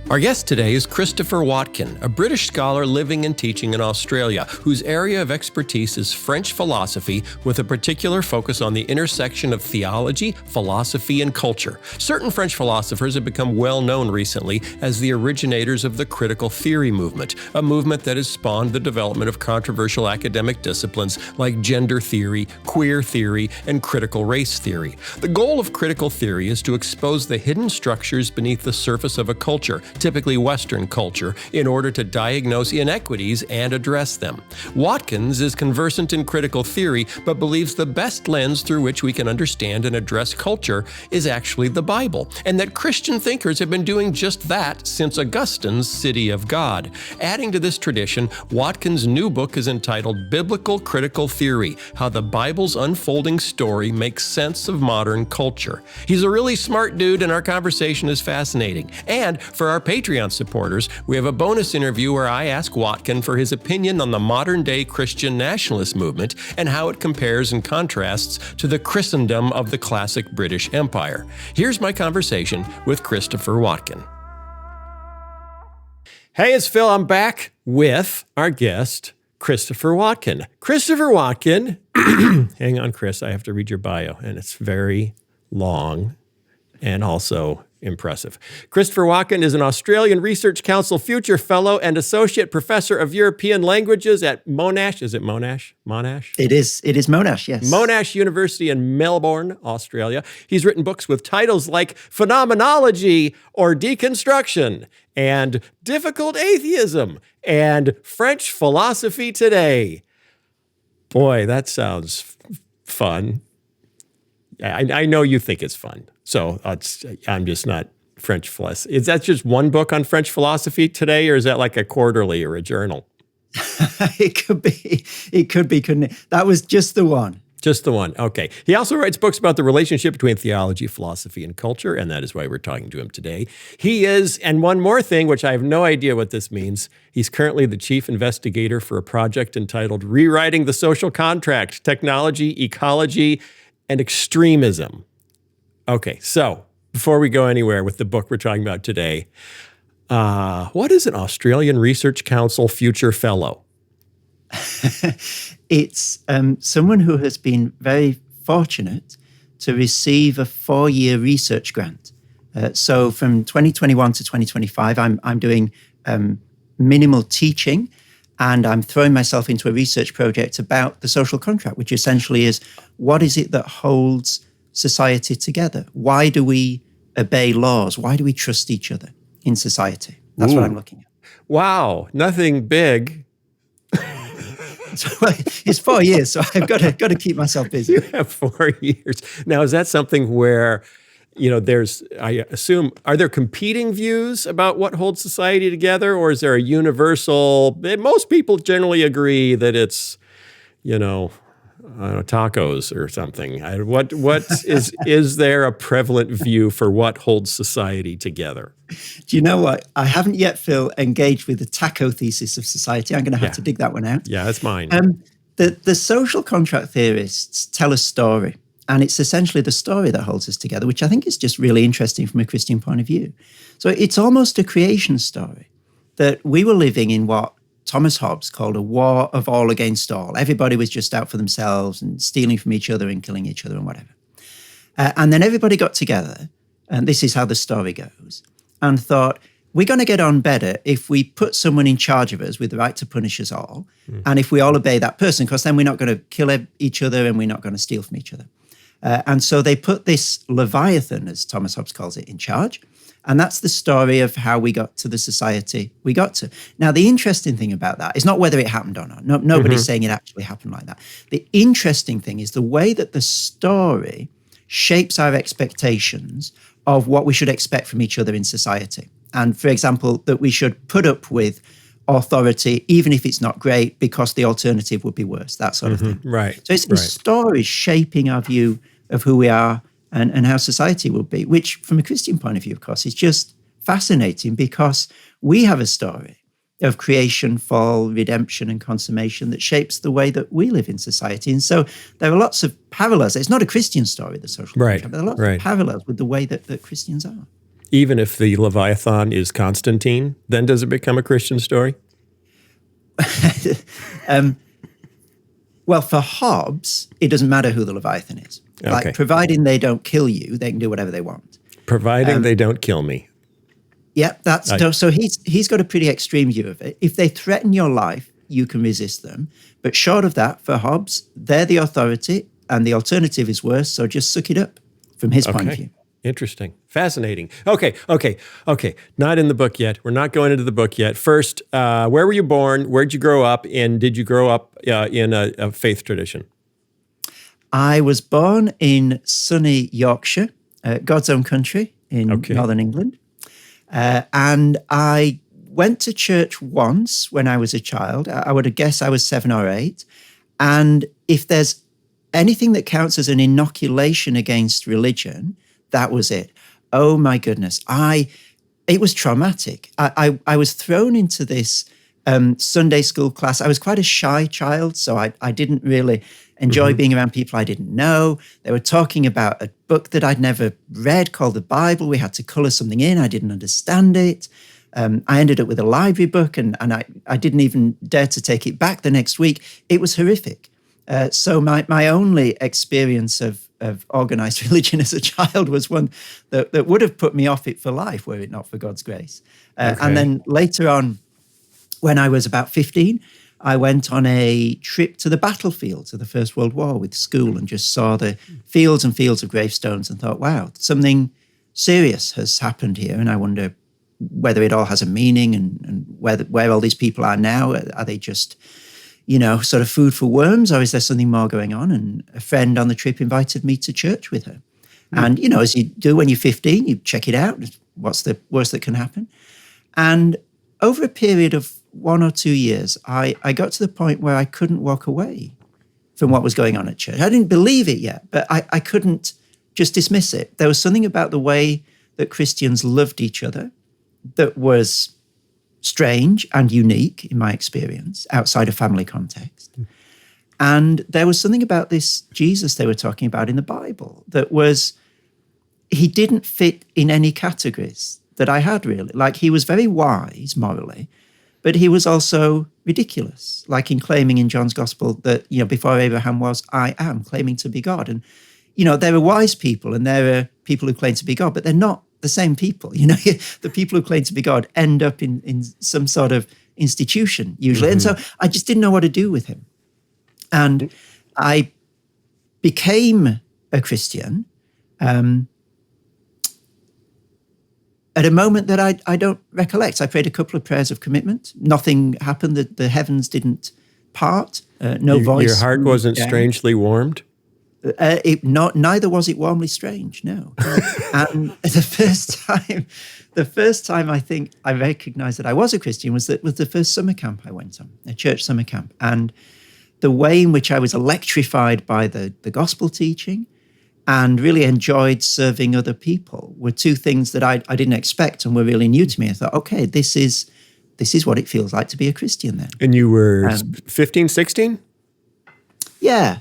Our guest today is Christopher Watkin, a British scholar living and teaching in Australia, whose area of expertise is French philosophy, with a particular focus on the intersection of theology, philosophy, and culture. Certain French philosophers have become well known recently as the originators of the critical theory movement, a movement that has spawned the development of controversial academic disciplines like gender theory, queer theory, and critical race theory. The goal of critical theory is to expose the hidden structures beneath the surface of a culture, typically Western culture, in order to diagnose inequities and address them. Watkins is conversant in critical theory, but believes the best lens through which we can understand and address culture is actually the Bible, and that Christian thinkers have been doing just that since Augustine's City of God. Adding to this tradition, Watkins' new book is entitled Biblical Critical Theory: How the Bible's Unfolding Story Makes Sense of Modern Culture. He's a really smart dude, and our conversation is fascinating. And for our Patreon supporters, we have a bonus interview where I ask Watkin for his opinion on the modern-day Christian nationalist movement and how it compares and contrasts to the Christendom of the classic British Empire. Here's my conversation with Christopher Watkin. Hey, it's Phil. I'm back with our guest, Christopher Watkin. Christopher Watkin, hang on, Chris, I have to read your bio, and it's very long and also impressive. Christopher Watkin is an Australian Research Council Future Fellow and Associate Professor of European Languages at Monash. Is it Monash? Monash? It is Monash, yes. Monash University in Melbourne, Australia. He's written books with titles like Phenomenology or Deconstruction and Difficult Atheism and French Philosophy Today. Boy, that sounds fun. I know you think it's fun. So I'm just not French philosophy. Is that just one book on French philosophy today, or is that like a quarterly or a journal? It could be, couldn't it? That was just the one. Just the one. Okay. He also writes books about the relationship between theology, philosophy, and culture, and that is why we're talking to him today. He is, and one more thing, which I have no idea what this means, he's currently the chief investigator for a project entitled Rewriting the Social Contract: Technology, Ecology, and Extremism. Okay, so before we go anywhere with the book we're talking about today, what is an Australian Research Council Future Fellow? It's someone who has been very fortunate to receive a 4-year research grant. So from 2021 to 2025, I'm doing minimal teaching, and I'm throwing myself into a research project about the social contract, which essentially is, what is it that holds society together? Why do we obey laws? Why do we trust each other in society? That's what I'm looking at. Wow, nothing big. So, it's 4 years, so I've got to keep myself busy. You have 4 years. Now, is that something where, there's, I assume, are there competing views about what holds society together, or is there a universal, most people generally agree that it's, tacos or something. What is there a prevalent view for what holds society together? Do you know what? I haven't yet, Phil, engaged with the taco thesis of society. I'm going to have to dig that one out. Yeah, that's mine. The social contract theorists tell a story And it's essentially the story that holds us together, which I think is just really interesting from a Christian point of view. So it's almost a creation story that we were living in what Thomas Hobbes called a war of all against all. Everybody was just out for themselves and stealing from each other and killing each other and whatever. And then everybody got together, and this is how the story goes, and thought, we're going to get on better if we put someone in charge of us with the right to punish us all. And if we all obey that person, because then we're not going to kill each other and we're not going to steal from each other. And so they put this Leviathan, as Thomas Hobbes calls it, in charge. And that's the story of how we got to the society we got to. Now, the interesting thing about that is not whether it happened or not. Nobody's saying it actually happened like that. The interesting thing is the way that the story shapes our expectations of what we should expect from each other in society. And for example, that we should put up with authority, even if it's not great, because the alternative would be worse, that sort of thing. Right. So it's stories shaping our view of who we are and how society will be, which from a Christian point of view, of course, is just fascinating because we have a story of creation, fall, redemption, and consummation that shapes the way that we live in society. And so there are lots of parallels. It's not a Christian story, the social contract, but there are lots of parallels with the way that Christians are. Even if the Leviathan is Constantine, then does it become a Christian story? Well, for Hobbes, it doesn't matter who the Leviathan is. Okay. Like, providing they don't kill you, they can do whatever they want. Providing they don't kill me. Yep, so he's got a pretty extreme view of it. If they threaten your life, you can resist them. But short of that, for Hobbes, they're the authority, and the alternative is worse, so just suck it up from his point of view. Interesting. Fascinating. Okay. Not in the book yet. We're not going into the book yet. First, where were you born? Where'd you grow up? And did you grow up in a faith tradition? I was born in sunny Yorkshire, God's own country in northern England. And I went to church once when I was a child. I would guess I was 7 or 8. And if there's anything that counts as an inoculation against religion, that was it. Oh my goodness. It was traumatic. I was thrown into this Sunday school class. I was quite a shy child, so I didn't really enjoy being around people I didn't know. They were talking about a book that I'd never read called the Bible. We had to color something in. I didn't understand it. I ended up with a library book, and I didn't even dare to take it back the next week. It was horrific. So my only experience of organized religion as a child was one that would have put me off it for life were it not for God's grace. And then later on, when I was about 15, I went on a trip to the battlefields of the First World War with school and just saw the fields and fields of gravestones and thought, wow, something serious has happened here. And I wonder whether it all has a meaning and where all these people are now. Are they just, sort of food for worms, or is there something more going on? And a friend on the trip invited me to church with her. And, as you do when you're 15, you check it out. What's the worst that can happen? And over a period of 1 or 2 years, I got to the point where I couldn't walk away from what was going on at church. I didn't believe it yet, but I couldn't just dismiss it. There was something about the way that Christians loved each other that was strange and unique in my experience outside a family context. And there was something about this Jesus they were talking about in the Bible that he didn't fit in any categories that I had really. Like, he was very wise morally, but he was also ridiculous, like in claiming in John's gospel that, before Abraham was, I am, claiming to be God. And, there are wise people and there are people who claim to be God, but they're not the same people. The people who claim to be God end up in some sort of institution usually. And so I just didn't know what to do with him. And I became a Christian at a moment that I don't recollect. I prayed a couple of prayers of commitment. Nothing happened. The heavens didn't part. Voice. Your heart wasn't strangely warmed? Neither was it warmly strange, no. And the first time I think I recognized that I was a Christian was the first summer camp I went on, a church summer camp. And the way in which I was electrified by the gospel teaching and really enjoyed serving other people were two things that I didn't expect and were really new to me. I thought, okay, this is what it feels like to be a Christian then. And you were 15, 16? Yeah,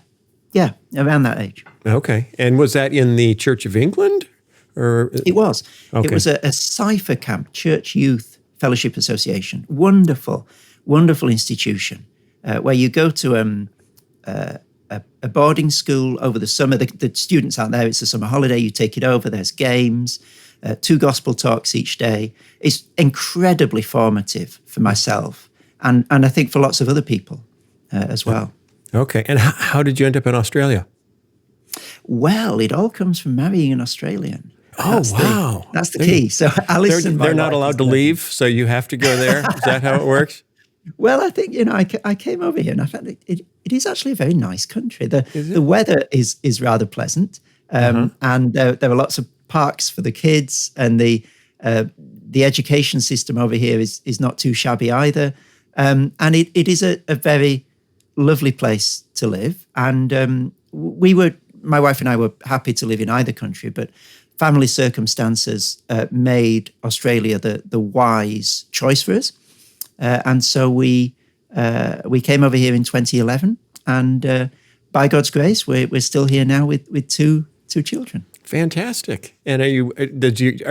around that age. Okay. And was that in the Church of England? Or It was. Okay. It was a cipher camp, Church Youth Fellowship Association. Wonderful, wonderful institution where you go to a boarding school over the summer. The students out there, it's a summer holiday. You take it over. There's games, 2 gospel talks each day. It's incredibly formative for myself and I think for lots of other people as well. Okay. And how did you end up in Australia? Well, it all comes from marrying an Australian. Wow. That's the key. So Alison, They're not allowed to leave, so you have to go there. Is that how it works? Well, I think, I came over here and I found it is actually a very nice country. The weather is rather pleasant, and there are lots of parks for the kids, and the education system over here is not too shabby either. And it is a very lovely place to live. And my wife and I were happy to live in either country, but family circumstances made Australia the wise choice for us. And so we came over here in 2011, and by God's grace, we're still here now with two children. Fantastic. And are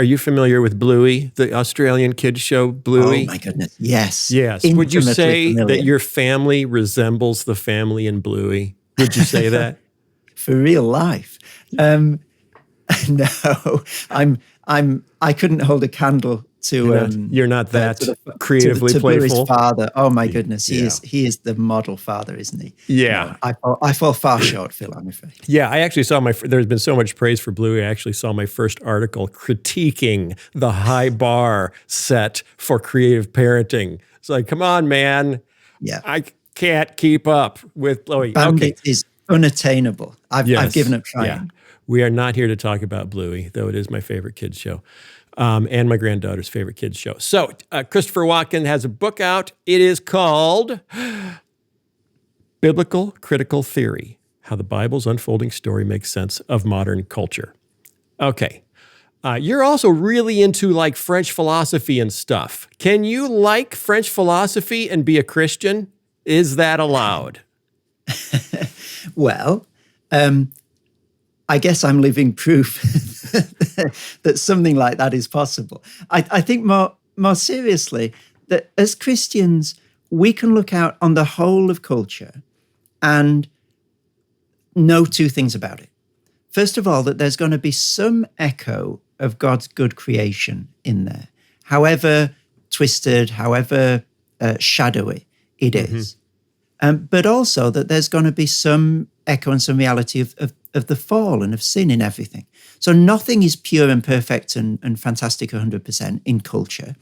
you familiar with Bluey, the Australian kids show Bluey? Oh my goodness, yes. Yes. Would you Intimately say familiar. that your family resembles the family in Bluey? Would you say that? For real life? No, I couldn't hold a candle to. You're not that creatively to playful. Bluey's father. Oh my goodness, he is the model father, isn't he? Yeah. No, I fall far short, Phil. I'm afraid. Yeah, I actually saw there's been so much praise for Bluey. I actually saw my first article critiquing the high bar set for creative parenting. It's like, come on, man. Yeah. I can't keep up with Bluey. Bandit is unattainable. I've given up trying. Yeah. We are not here to talk about Bluey, though it is my favorite kids show, and my granddaughter's favorite kids show. So Christopher Watkin has a book out. It is called Biblical Critical Theory: How the Bible's Unfolding Story Makes Sense of Modern Culture. Okay. You're also really into like French philosophy and stuff. Can you like French philosophy and be a Christian? Is that allowed? Well, I guess I'm living proof that something like that is possible. I think more seriously that as Christians, we can look out on the whole of culture and know 2 things about it. First of all, that there's going to be some echo of God's good creation in there, however twisted, however shadowy it is. But also that there's going to be some echo and some reality of the fall and of sin in everything. So nothing is pure and perfect and fantastic 100% in culture.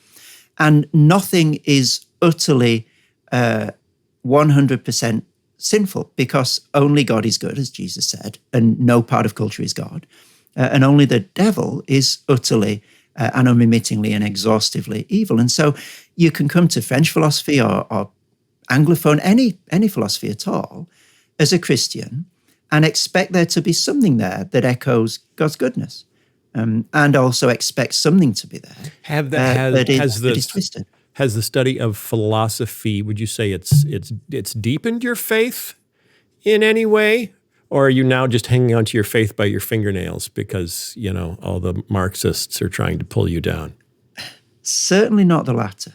And nothing is utterly 100% sinful, because only God is good, as Jesus said, and no part of culture is God. And only the devil is utterly and unremittingly and exhaustively evil. And so you can come to French philosophy or Anglophone, any philosophy at all, as a Christian, and expect there to be something there that echoes God's goodness, and also expect something to be there. That is twisted. Has the study of philosophy, would you say it's deepened your faith in any way? Or are you now just hanging on to your faith by your fingernails because, all the Marxists are trying to pull you down? Certainly not the latter.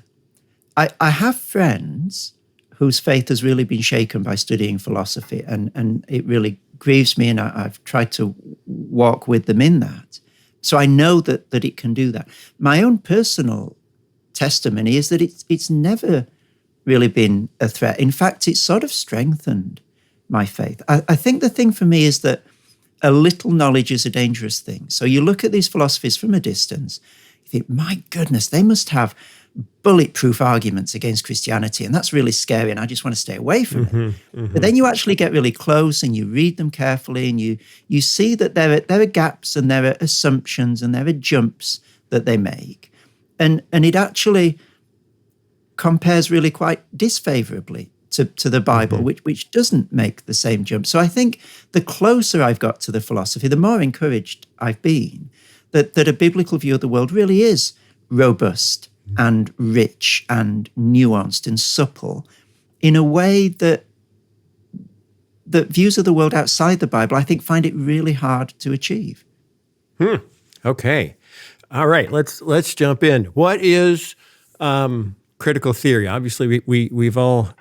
I have friends whose faith has really been shaken by studying philosophy, and it really grieves me, and I've tried to walk with them in that. So I know that it can do that. My own personal testimony is that it's never really been a threat. In fact, it's sort of strengthened my faith. I think the thing for me is that a little knowledge is a dangerous thing. So you look at these philosophies from a distance, you think, my goodness, they must have bulletproof arguments against Christianity, and that's really scary, and I just want to stay away from it. But then you actually get really close and you read them carefully, and you see that there are gaps and there are assumptions and there are jumps that they make. And it actually compares really quite disfavorably to the Bible, which doesn't make the same jump. So I think the closer I've got to the philosophy, the more encouraged I've been that a biblical view of the world really is robust and rich and nuanced and supple in a way that that views of the world outside the Bible, I think, find it really hard to achieve. Okay. All right. Let's jump in. What is critical theory? Obviously, we've all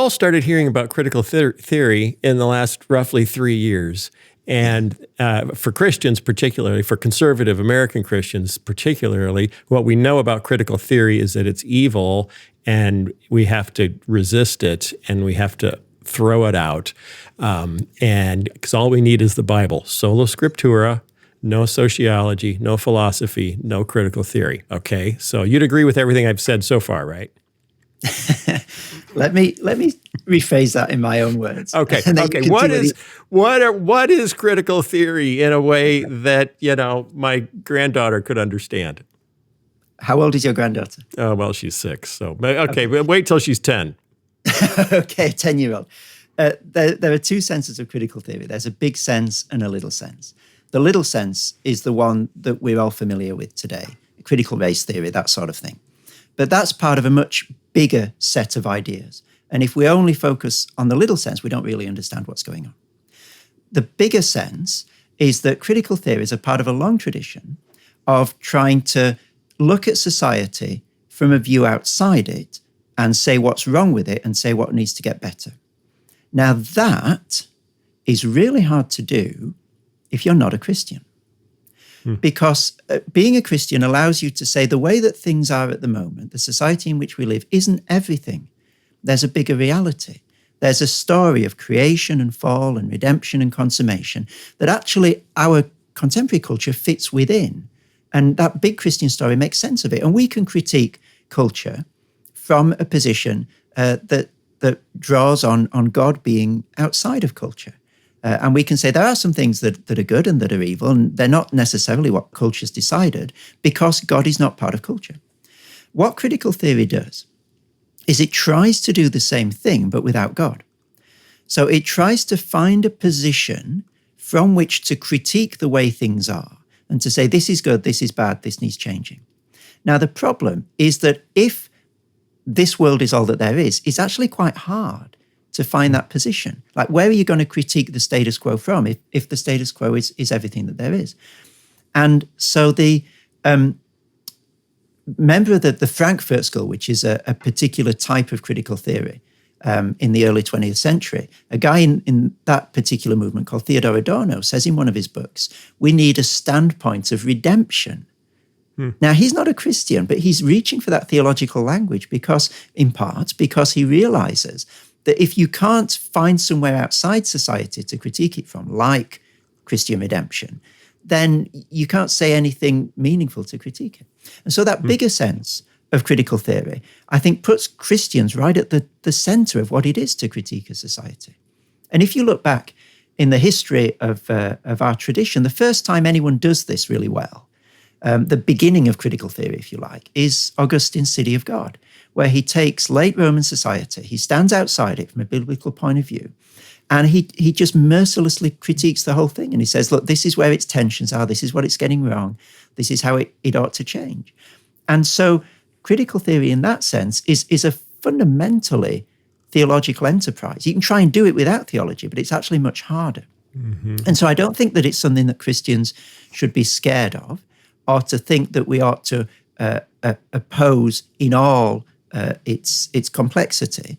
started hearing about critical theory in the last roughly 3 years. And for Christians particularly, for conservative American Christians particularly, what we know about critical theory is that it's evil and we have to resist it and we have to throw it out. And because all we need is the Bible. Sola scriptura, no sociology, no philosophy, no critical theory. Okay, so you'd agree with everything I've said so far, right? Let me rephrase that in my own words. Okay. Okay. What is critical theory in a way that my granddaughter could understand? How old is your granddaughter? Oh well, she's 6. So okay. Wait till she's 10. Okay, 10-year-old. There are two senses of critical theory. There's a big sense and a little sense. The little sense is the one that we're all familiar with today, critical race theory, that sort of thing. But that's part of a much bigger set of ideas. And if we only focus on the little sense, we don't really understand what's going on. The bigger sense is that critical theory is a part of a long tradition of trying to look at society from a view outside it and say what's wrong with it and say what needs to get better. Now that is really hard to do if you're not a Christian. Because being a Christian allows you to say the way that things are at the moment, the society in which we live, isn't everything. There's a bigger reality. There's a story of creation and fall and redemption and consummation that actually our contemporary culture fits within. And that big Christian story makes sense of it. And we can critique culture from a position that draws on God being outside of culture. And we can say there are some things that are good and that are evil, and they're not necessarily what culture's decided because God is not part of culture. What critical theory does is it tries to do the same thing, but without God. So it tries to find a position from which to critique the way things are and to say, this is good, this is bad, this needs changing. Now, the problem is that if this world is all that there is, it's actually quite hard to find that position. Like, where are you going to critique the status quo from if the status quo is everything that there is? And so the member of the Frankfurt School, which is a particular type of critical theory in the early 20th century, a guy in that particular movement called Theodor Adorno says in one of his books, we need a standpoint of redemption. Now, he's not a Christian, but he's reaching for that theological language because he realizes that if you can't find somewhere outside society to critique it from, like Christian redemption, then you can't say anything meaningful to critique it. And so that bigger sense of critical theory, I think, puts Christians right at the center of what it is to critique a society. And if you look back in the history of our tradition, the first time anyone does this really well, the beginning of critical theory, if you like, is Augustine's City of God, where he takes late Roman society, he stands outside it from a biblical point of view, and he just mercilessly critiques the whole thing. And he says, look, this is where its tensions are, this is what it's getting wrong, this is how it ought to change. And so critical theory in that sense is a fundamentally theological enterprise. You can try and do it without theology, but it's actually much harder. And so I don't think that it's something that Christians should be scared of, or to think that we ought to oppose in all its complexity,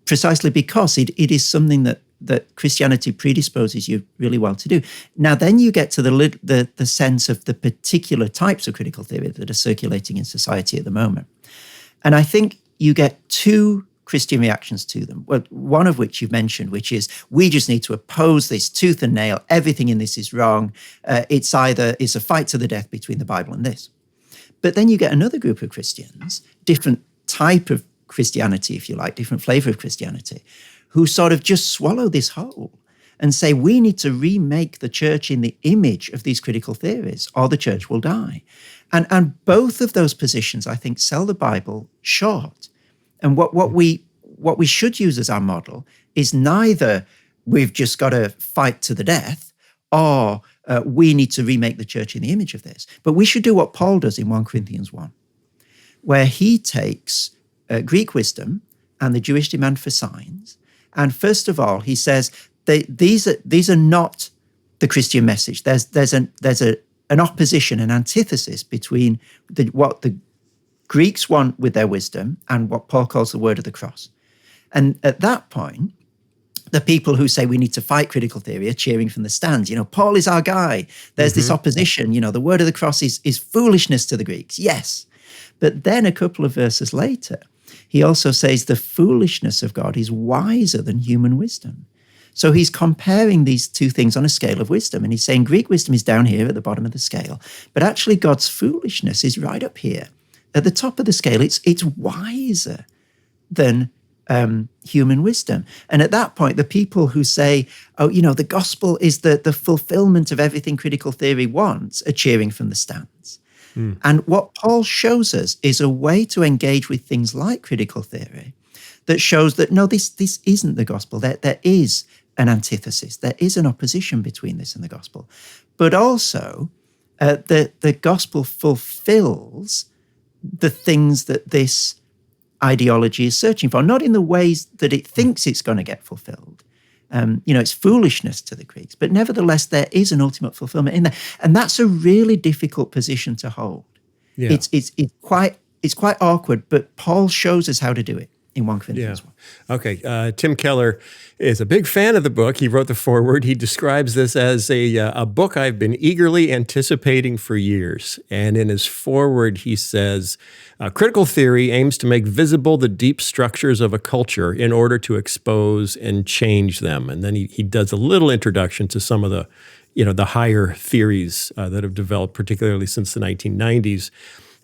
precisely because it is something that Christianity predisposes you really well to do. Now, then you get to the sense of the particular types of critical theory that are circulating in society at the moment. And I think you get two Christian reactions to them, one of which you've mentioned, which is, we just need to oppose this tooth and nail. Everything in this is wrong. It's a fight to the death between the Bible and this. But then you get another group of Christians, different type of Christianity, if you like, different flavor of Christianity, who sort of just swallow this whole and say, we need to remake the church in the image of these critical theories, or the church will die. And both of those positions, I think, sell the Bible short. And what we should use as our model is neither we've just got to fight to the death, or we need to remake the church in the image of this. But we should do what Paul does in 1 Corinthians 1, where he takes Greek wisdom and the Jewish demand for signs, And first of all, he says these are not the Christian message. There's an opposition, an antithesis between what the Greeks want with their wisdom and what Paul calls the word of the cross. And at that point, the people who say we need to fight critical theory are cheering from the stands. Paul is our guy. There's this opposition. The word of the cross is foolishness to the Greeks. Yes. But then a couple of verses later, he also says the foolishness of God is wiser than human wisdom. So he's comparing these two things on a scale of wisdom. And he's saying Greek wisdom is down here at the bottom of the scale. But actually God's foolishness is right up here at the top of the scale. It's wiser than human wisdom. And at that point, the people who say, the gospel is the fulfillment of everything critical theory wants are cheering from the stands. And what Paul shows us is a way to engage with things like critical theory that shows that, no, this isn't the gospel. There is an antithesis. There is an opposition between this and the gospel. But also, the gospel fulfills the things that this ideology is searching for, not in the ways that it thinks it's going to get fulfilled. It's foolishness to the Greeks, but nevertheless, there is an ultimate fulfillment in there. And that's a really difficult position to hold. Yeah. It's quite awkward, but Paul shows us how to do it in 1 Corinthians 1. Okay. Tim Keller is a big fan of the book. He wrote the foreword. He describes this as a book I've been eagerly anticipating for years. And in his foreword, he says, critical theory aims to make visible the deep structures of a culture in order to expose and change them. And then he does a little introduction to some of the higher theories that have developed, particularly since the 1990s.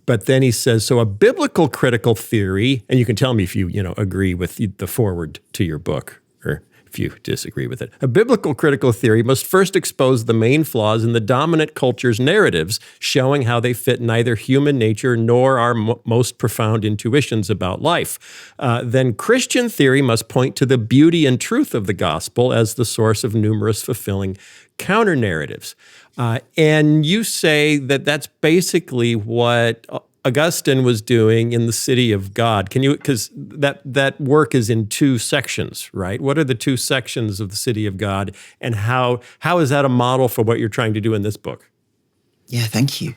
But then he says, so a biblical critical theory, and you can tell me if you agree with the foreword to your book, or if you disagree with it. A biblical critical theory must first expose the main flaws in the dominant culture's narratives, showing how they fit neither human nature nor our most profound intuitions about life. Then Christian theory must point to the beauty and truth of the gospel as the source of numerous fulfilling counter-narratives. And you say that that's basically what Augustine was doing in the City of God. Can you, because that work is in two sections, right? What are the two sections of the City of God, and how is that a model for what you're trying to do in this book? Yeah, thank you.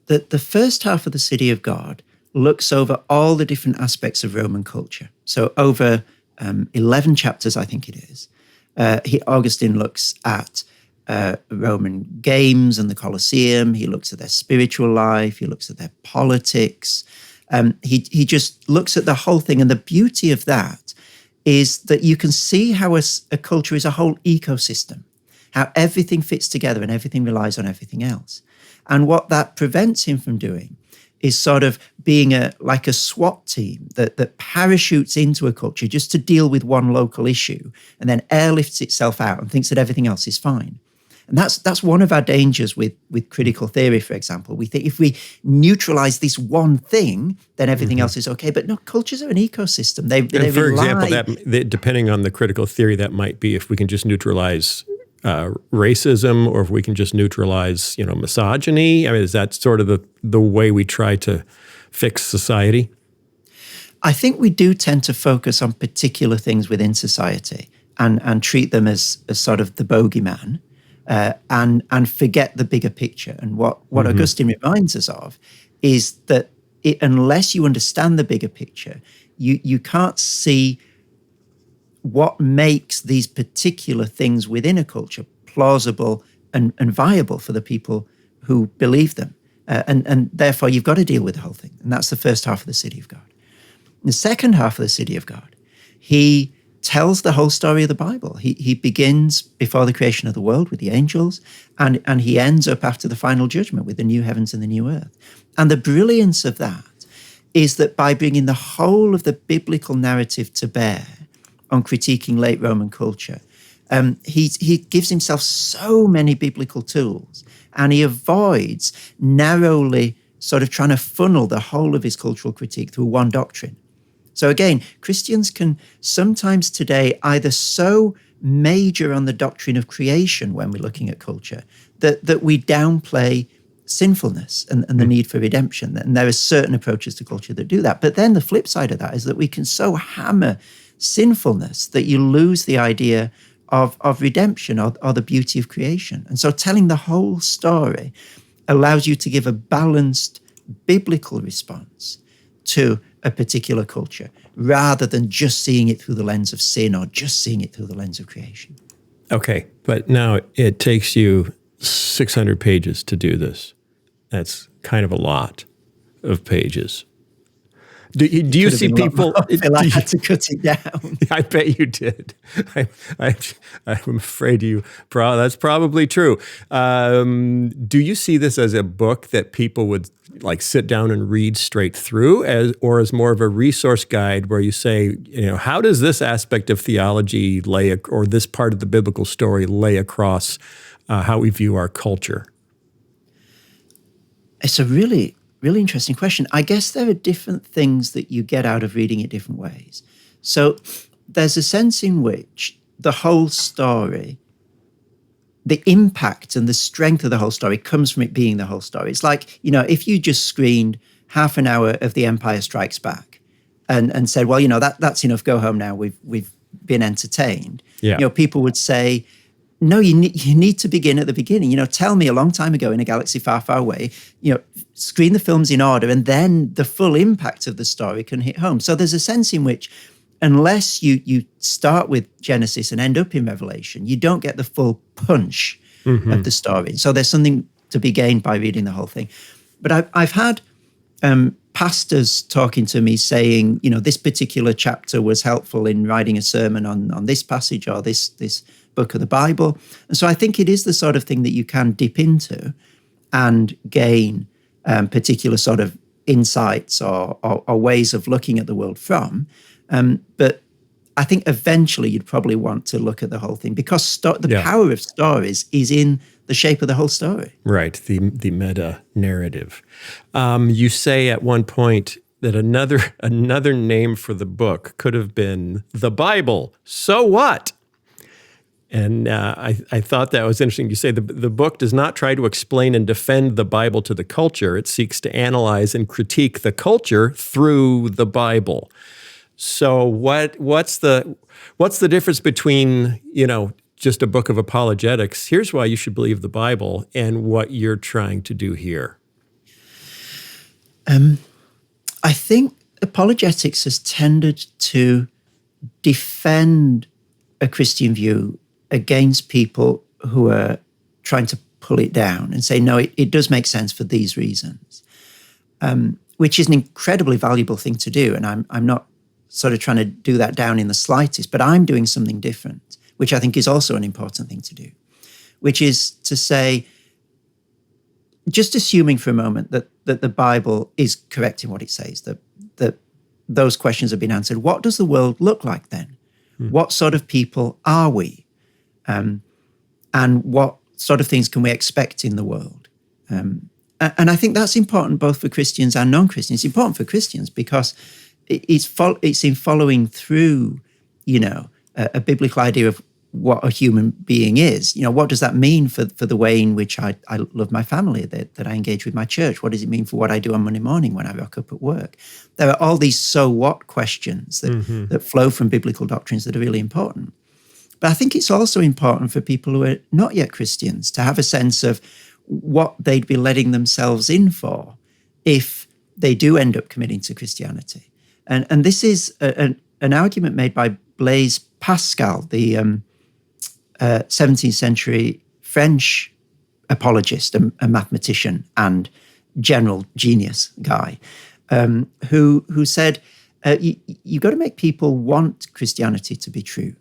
The first half of the City of God looks over all the different aspects of Roman culture. So over 11 chapters, I think it is, Augustine looks at Roman games and the Colosseum. He looks at their spiritual life. He looks at their politics. He just looks at the whole thing. And the beauty of that is that you can see how a culture is a whole ecosystem, how everything fits together and everything relies on everything else. And what that prevents him from doing is sort of being like a SWAT team that parachutes into a culture just to deal with one local issue and then airlifts itself out and thinks that everything else is fine. And that's one of our dangers with critical theory, for example. We think if we neutralize this one thing, then everything else is okay. But no, cultures are an ecosystem. They for rely... example, that depending on the critical theory, that might be if we can just neutralize racism, or if we can just neutralize, misogyny. I mean, is that sort of the way we try to fix society? I think we do tend to focus on particular things within society and treat them as sort of the bogeyman. And forget the bigger picture. And what Augustine reminds us of is that unless you understand the bigger picture, you can't see what makes these particular things within a culture plausible and viable for the people who believe them. And therefore, you've got to deal with the whole thing. And that's the first half of the City of God. The second half of the City of God, he tells the whole story of the Bible. He begins before the creation of the world with the angels, and he ends up after the final judgment with the new heavens and the new earth. And the brilliance of that is that by bringing the whole of the biblical narrative to bear on critiquing late Roman culture, he gives himself so many biblical tools, and he avoids narrowly sort of trying to funnel the whole of his cultural critique through one doctrine. So again, Christians can sometimes today either so major on the doctrine of creation when we're looking at culture that we downplay sinfulness and the need for redemption. And there are certain approaches to culture that do that. But then the flip side of that is that we can so hammer sinfulness that you lose the idea of redemption or the beauty of creation. And so telling the whole story allows you to give a balanced biblical response to a particular culture, rather than just seeing it through the lens of sin or just seeing it through the lens of creation. Okay, but now it takes you 600 pages to do this. That's kind of a lot of pages. Do you see people? I feel I had to cut it down. I bet you did. I'm afraid you. That's probably true. Do you see this as a book that people would like sit down and read straight through, or as more of a resource guide where you say, how does this aspect of theology or this part of the biblical story lay across how we view our culture? It's a really interesting question. I guess there are different things that you get out of reading it different ways. So there's a sense in which the whole story, the impact and the strength of the whole story comes from it being the whole story. It's like, if you just screened half an hour of The Empire Strikes Back and said, well, that's enough, go home now, we've been entertained. Yeah. People would say, no, you need to begin at the beginning. Tell me a long time ago in a galaxy far, far away, screen the films in order, and then the full impact of the story can hit home. So there's a sense in which, unless you start with Genesis and end up in Revelation, you don't get the full punch of the story. So there's something to be gained by reading the whole thing. But I've had pastors talking to me saying, this particular chapter was helpful in writing a sermon on this passage or this book of the Bible. And so I think it is the sort of thing that you can dip into and gain particular sort of insights or ways of looking at the world from. But I think eventually you'd probably want to look at the whole thing, because the power of stories is in the shape of the whole story. Right, the meta narrative. You say at one point that another name for the book could have been The Bible. So what? And I thought that was interesting. You say the book does not try to explain and defend the Bible to the culture. It seeks to analyze and critique the culture through the Bible. So what's the difference between, just a book of apologetics, here's why you should believe the Bible, and what you're trying to do here? I think apologetics has tended to defend a Christian view against people who are trying to pull it down and say, no, it does make sense for these reasons, which is an incredibly valuable thing to do. And I'm not sort of trying to do that down in the slightest, but I'm doing something different, which I think is also an important thing to do, which is to say, just assuming for a moment that the Bible is correct in what it says, that those questions have been answered, what does the world look like then? What sort of people are we? And what sort of things can we expect in the world? And I think that's important both for Christians and non-Christians. It's important for Christians because it's in following through, a biblical idea of what a human being is. What does that mean for the way in which I love my family, that I engage with my church? What does it mean for what I do on Monday morning when I rock up at work? There are all these so what questions that flow from biblical doctrines that are really important. But I think it's also important for people who are not yet Christians to have a sense of what they'd be letting themselves in for if they do end up committing to Christianity. And this is an argument made by Blaise Pascal, the 17th century French apologist, a mathematician and general genius guy, who said, you've got to make people want Christianity to be true.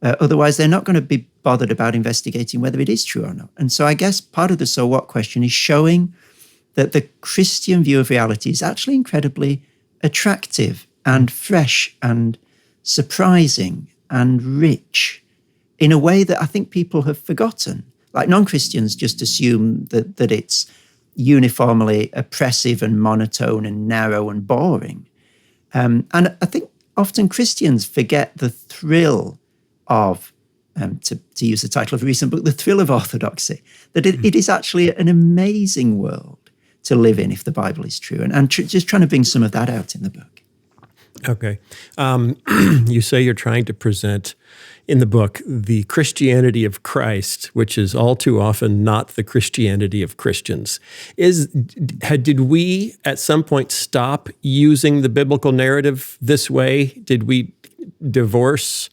Otherwise, they're not going to be bothered about investigating whether it is true or not. And so I guess part of the so what question is showing that the Christian view of reality is actually incredibly attractive and fresh and surprising and rich in a way that I think people have forgotten. Like non-Christians just assume that it's uniformly oppressive and monotone and narrow and boring. And I think often Christians forget the thrill of, to use the title of a recent book, the thrill of orthodoxy, that it is actually an amazing world to live in if the Bible is true. And just trying to bring some of that out in the book. Okay. You say you're trying to present in the book the Christianity of Christ, which is all too often not the Christianity of Christians. Did we at some point stop using the biblical narrative this way? Did we divorce,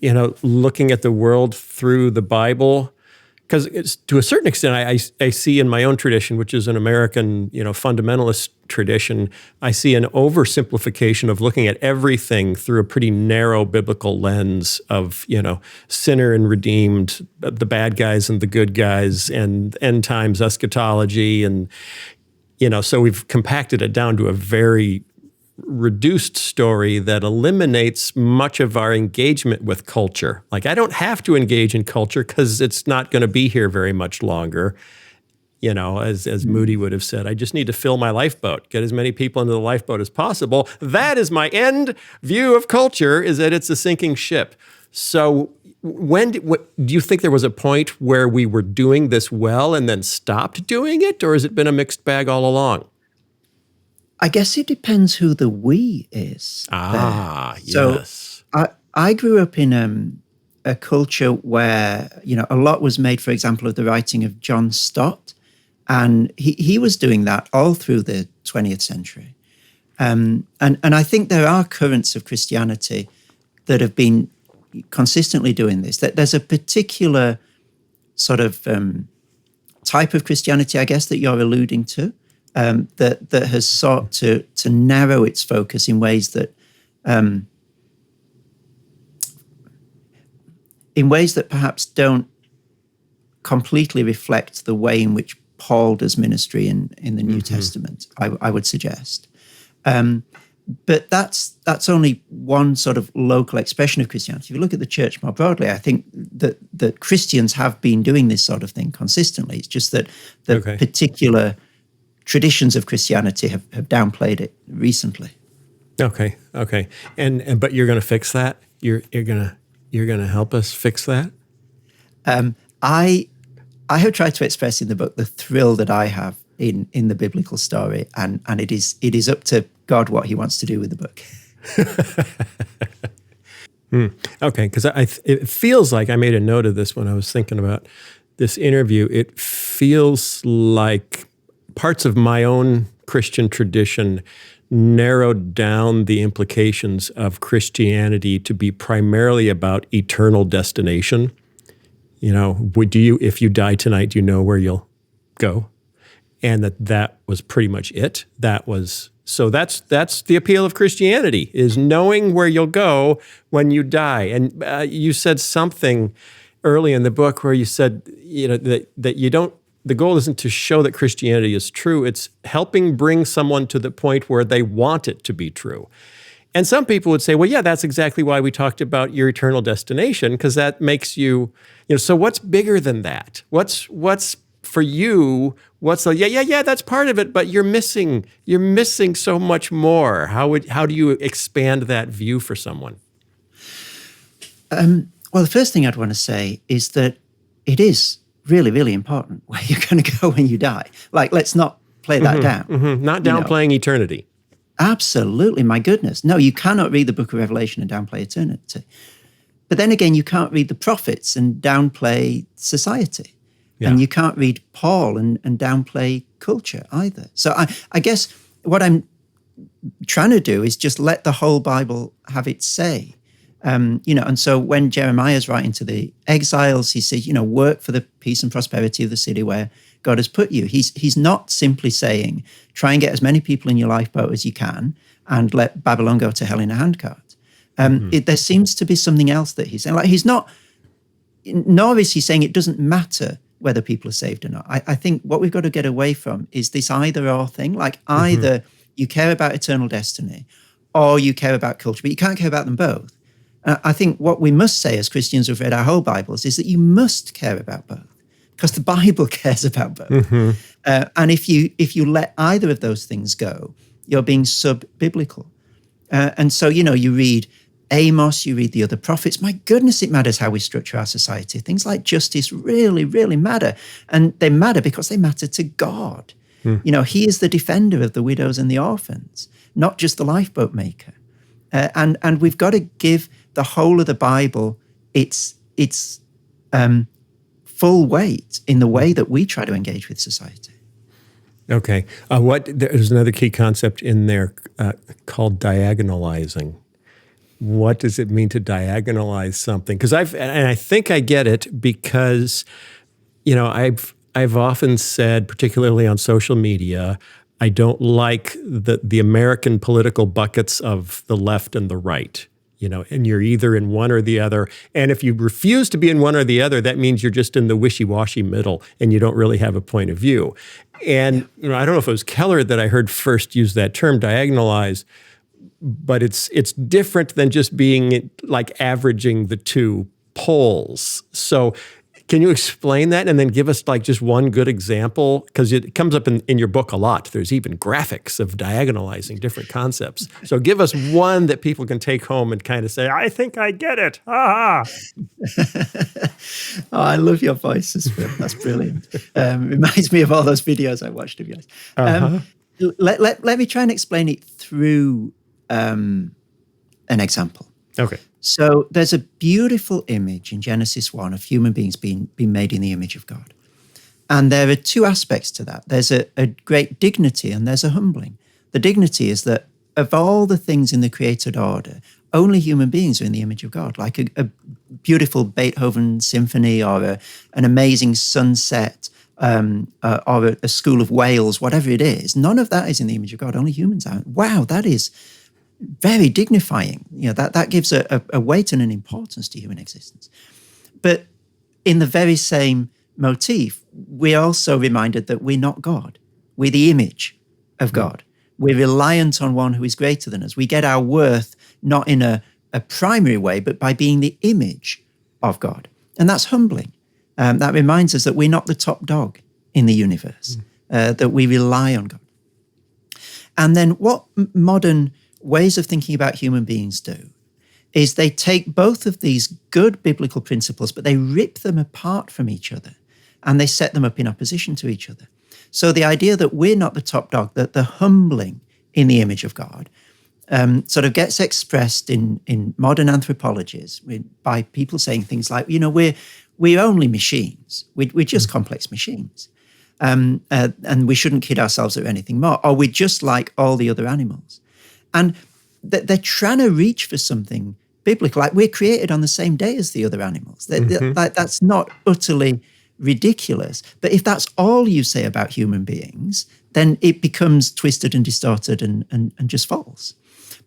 looking at the world through the Bible? Because to a certain extent, I see in my own tradition, which is an American, fundamentalist tradition, I see an oversimplification of looking at everything through a pretty narrow biblical lens of, sinner and redeemed, the bad guys and the good guys, and end times eschatology, and so we've compacted it down to a very reduced story that eliminates much of our engagement with culture. Like, I don't have to engage in culture because it's not going to be here very much longer. As Moody would have said, I just need to fill my lifeboat, get as many people into the lifeboat as possible. That is my end view of culture, is that it's a sinking ship. So do you think there was a point where we were doing this well and then stopped doing it, or has it been a mixed bag all along? I guess it depends who the we is. Yes. So I grew up in a culture where, a lot was made, for example, of the writing of John Stott. And he was doing that all through the 20th century. And I think there are currents of Christianity that have been consistently doing this. That there's a particular sort of type of Christianity, I guess, that you're alluding to. That has sought to narrow its focus in ways that perhaps don't completely reflect the way in which Paul does ministry in the New Testament, I would suggest. But that's only one sort of local expression of Christianity. If you look at the church more broadly, I think that Christians have been doing this sort of thing consistently. It's just that the particular traditions of Christianity have downplayed it recently. Okay. And but you're going to fix that? You're going to help us fix that? I have tried to express in the book the thrill that I have in the biblical story, and it is up to God what he wants to do with the book. Okay, because it feels like, I made a note of this when I was thinking about this interview, it feels like parts of my own Christian tradition narrowed down the implications of Christianity to be primarily about eternal destination. If you die tonight, do you know where you'll go? And that was pretty much it. That's the appeal of Christianity, is knowing where you'll go when you die. And you said something early in the book where you said, that you don't. The goal isn't to show that Christianity is true. It's helping bring someone to the point where they want it to be true. And some people would say, well, yeah, that's exactly why we talked about your eternal destination, because that makes you, so what's bigger than that? What's for you? That's part of it, but you're missing so much more. How do you expand that view for someone? Well, the first thing I'd want to say is that it is really, really important where you're going to go when you die. Like, let's not play that down. Not downplaying eternity. Absolutely, my goodness. No, you cannot read the book of Revelation and downplay eternity. But then again, you can't read the prophets and downplay society. Yeah. And you can't read Paul and downplay culture either. So I guess what I'm trying to do is just let the whole Bible have its say. And so when Jeremiah's writing to the exiles, he says, work for the peace and prosperity of the city where God has put you. He's not simply saying, try and get as many people in your lifeboat as you can and let Babylon go to hell in a handcart. There seems to be something else that he's saying. Like, he's not, nor is he saying it doesn't matter whether people are saved or not. I think what we've got to get away from is this either or thing. Like, either you care about eternal destiny or you care about culture, but you can't care about them both. I think what we must say as Christians who've read our whole Bibles is that you must care about both, because the Bible cares about both. And if you let either of those things go, you're being sub-biblical. And so, you read Amos, you read the other prophets. My goodness, it matters how we structure our society. Things like justice really, really matter. And they matter because they matter to God. He is the defender of the widows and the orphans, not just the lifeboat maker. And we've got to give the whole of the Bible its full weight in the way that we try to engage with society. Okay. There's another key concept in there called diagonalizing. What does it mean to diagonalize something? Because I think I get it because, I've often said, particularly on social media, I don't like the American political buckets of the left and the right. And you're either in one or the other. And if you refuse to be in one or the other, that means you're just in the wishy-washy middle and you don't really have a point of view. And, I don't know if it was Keller that I heard first use that term, diagonalize, but it's different than just being like averaging the two poles. So can you explain that and then give us like just one good example? Because it comes up in your book a lot. There's even graphics of diagonalizing different concepts. So give us one that people can take home and kind of say, I think I get it. Ah. Oh, I love your voices, Phil. That's brilliant. Reminds me of all those videos I watched of yours. Let me try and explain it through an example. Okay. So there's a beautiful image in Genesis 1 of human beings being made in the image of God. And there are two aspects to that. There's a great dignity and there's a humbling. The dignity is that of all the things in the created order, only human beings are in the image of God, like a beautiful Beethoven symphony or an amazing sunset or a school of whales, whatever it is. None of that is in the image of God. Only humans are. Wow, that is very dignifying. That gives a weight and an importance to human existence. But in the very same motif, we're also reminded that we're not God. We're the image of God. We're reliant on one who is greater than us. We get our worth not in a primary way, but by being the image of God. And that's humbling. That reminds us that we're not the top dog in the universe, that we rely on God. And then what modern ways of thinking about human beings do is they take both of these good biblical principles, but they rip them apart from each other and they set them up in opposition to each other. So the idea that we're not the top dog, that the humbling in the image of God sort of gets expressed in modern anthropologies by people saying things like, we're only machines. We're just complex machines. And we shouldn't kid ourselves or anything more. Or we're just like all the other animals. And they're trying to reach for something biblical, like we're created on the same day as the other animals. That's not utterly ridiculous. But if that's all you say about human beings, then it becomes twisted and distorted and just false.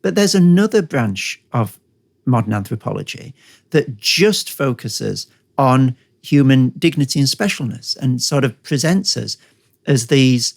But there's another branch of modern anthropology that just focuses on human dignity and specialness and sort of presents us as these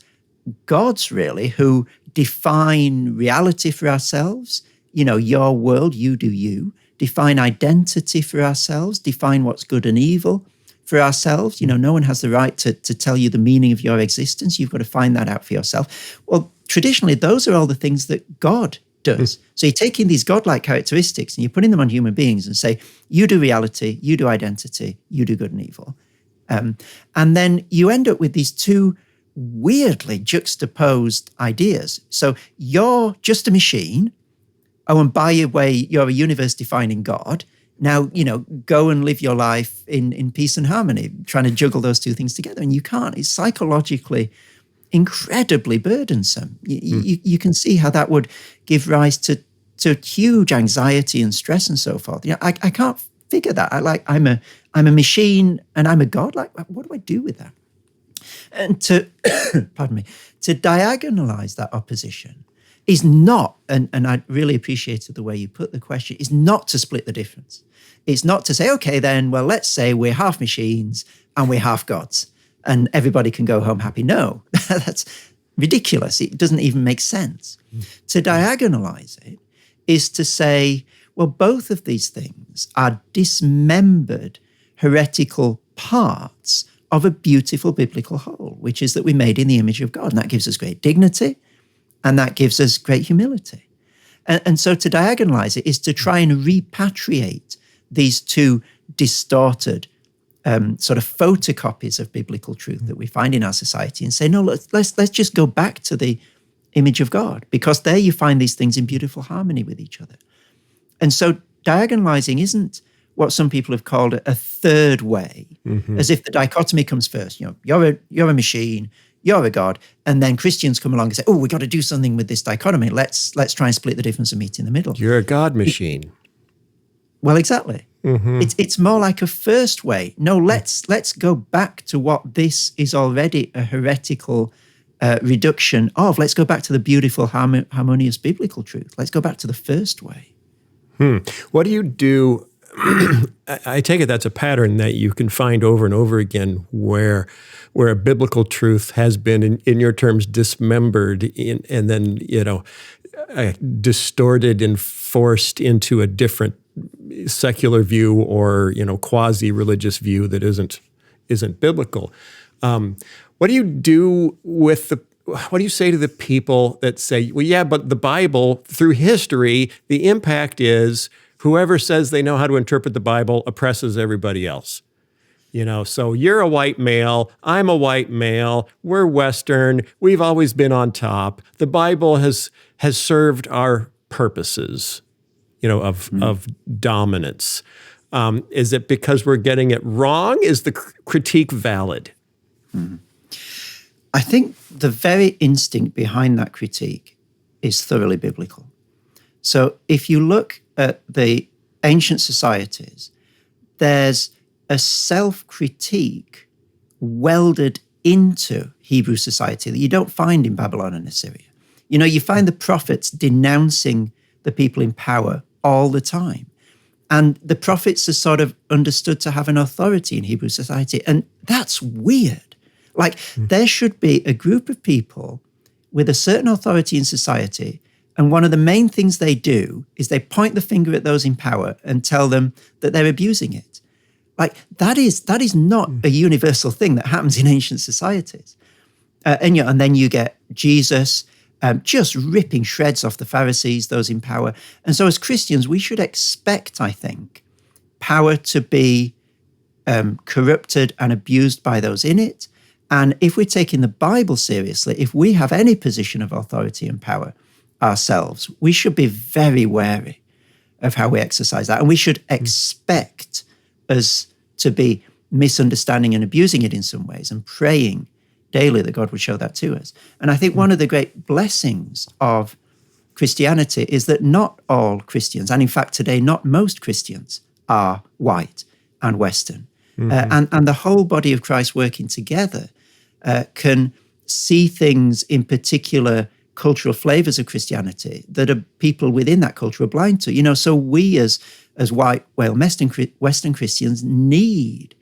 gods, really, who define reality for ourselves, your world, you do you, define identity for ourselves, define what's good and evil for ourselves. No one has the right to tell you the meaning of your existence. You've got to find that out for yourself. Well, traditionally, those are all the things that God does. So you're taking these godlike characteristics and you're putting them on human beings and say, you do reality, you do identity, you do good and evil. And then you end up with these two weirdly juxtaposed ideas. So you're just a machine. Oh, and by the way, you're a universe-defining God. Now, go and live your life in peace and harmony, trying to juggle those two things together. And you can't. It's psychologically incredibly burdensome. You can see how that would give rise to huge anxiety and stress and so forth. I can't figure that. I'm a machine and I'm a God. Like, what do I do with that? And to diagonalize that opposition is not, and I really appreciated the way you put the question, is not to split the difference. It's not to say, okay, then, well, let's say we're half machines and we're half gods and everybody can go home happy. No, that's ridiculous. It doesn't even make sense. To diagonalize it is to say, well, both of these things are dismembered heretical parts of a beautiful biblical whole, which is that we're made in the image of God. And that gives us great dignity and that gives us great humility. And so to diagonalize it is to try and repatriate these two distorted sort of photocopies of biblical truth that we find in our society and say, no, let's just go back to the image of God, because there you find these things in beautiful harmony with each other. And so diagonalizing isn't what some people have called a third way, as if the dichotomy comes first. You're a machine, you're a God, and then Christians come along and say, "Oh, we got to do something with this dichotomy. Let's try and split the difference and meet in the middle." You're a God machine. Well, exactly. It's more like a first way. No, let's go back to what this is already a heretical reduction of. Let's go back to the beautiful, harmonious biblical truth. Let's go back to the first way. What do you do? I take it that's a pattern that you can find over and over again where a biblical truth has been, in your terms, dismembered and then, distorted and forced into a different secular view or, quasi-religious view that isn't biblical. What do you do with what do you say to the people that say, well, yeah, but the Bible, through history, the impact is whoever says they know how to interpret the Bible oppresses everybody else. So you're a white male, I'm a white male, we're Western, we've always been on top. The Bible has served our purposes, of dominance. Is it because we're getting it wrong? Is the critique valid? I think the very instinct behind that critique is thoroughly biblical. So if you look at the ancient societies, there's a self-critique welded into Hebrew society that you don't find in Babylon and Assyria. You find the prophets denouncing the people in power all the time. And the prophets are sort of understood to have an authority in Hebrew society. And that's weird. There should be a group of people with a certain authority in society, and one of the main things they do is they point the finger at those in power and tell them that they're abusing it. That is not a universal thing that happens in ancient societies. And then you get Jesus just ripping shreds off the Pharisees, those in power. And so as Christians, we should expect, I think, power to be corrupted and abused by those in it. And if we're taking the Bible seriously, if we have any position of authority and power ourselves, we should be very wary of how we exercise that. And we should expect us to be misunderstanding and abusing it in some ways and praying daily that God would show that to us. And I think one of the great blessings of Christianity is that not all Christians, and in fact today not most Christians, are white and Western. And the whole body of Christ working together can see things in particular cultural flavors of Christianity that are people within that culture are blind to. So we as white, Western Christians need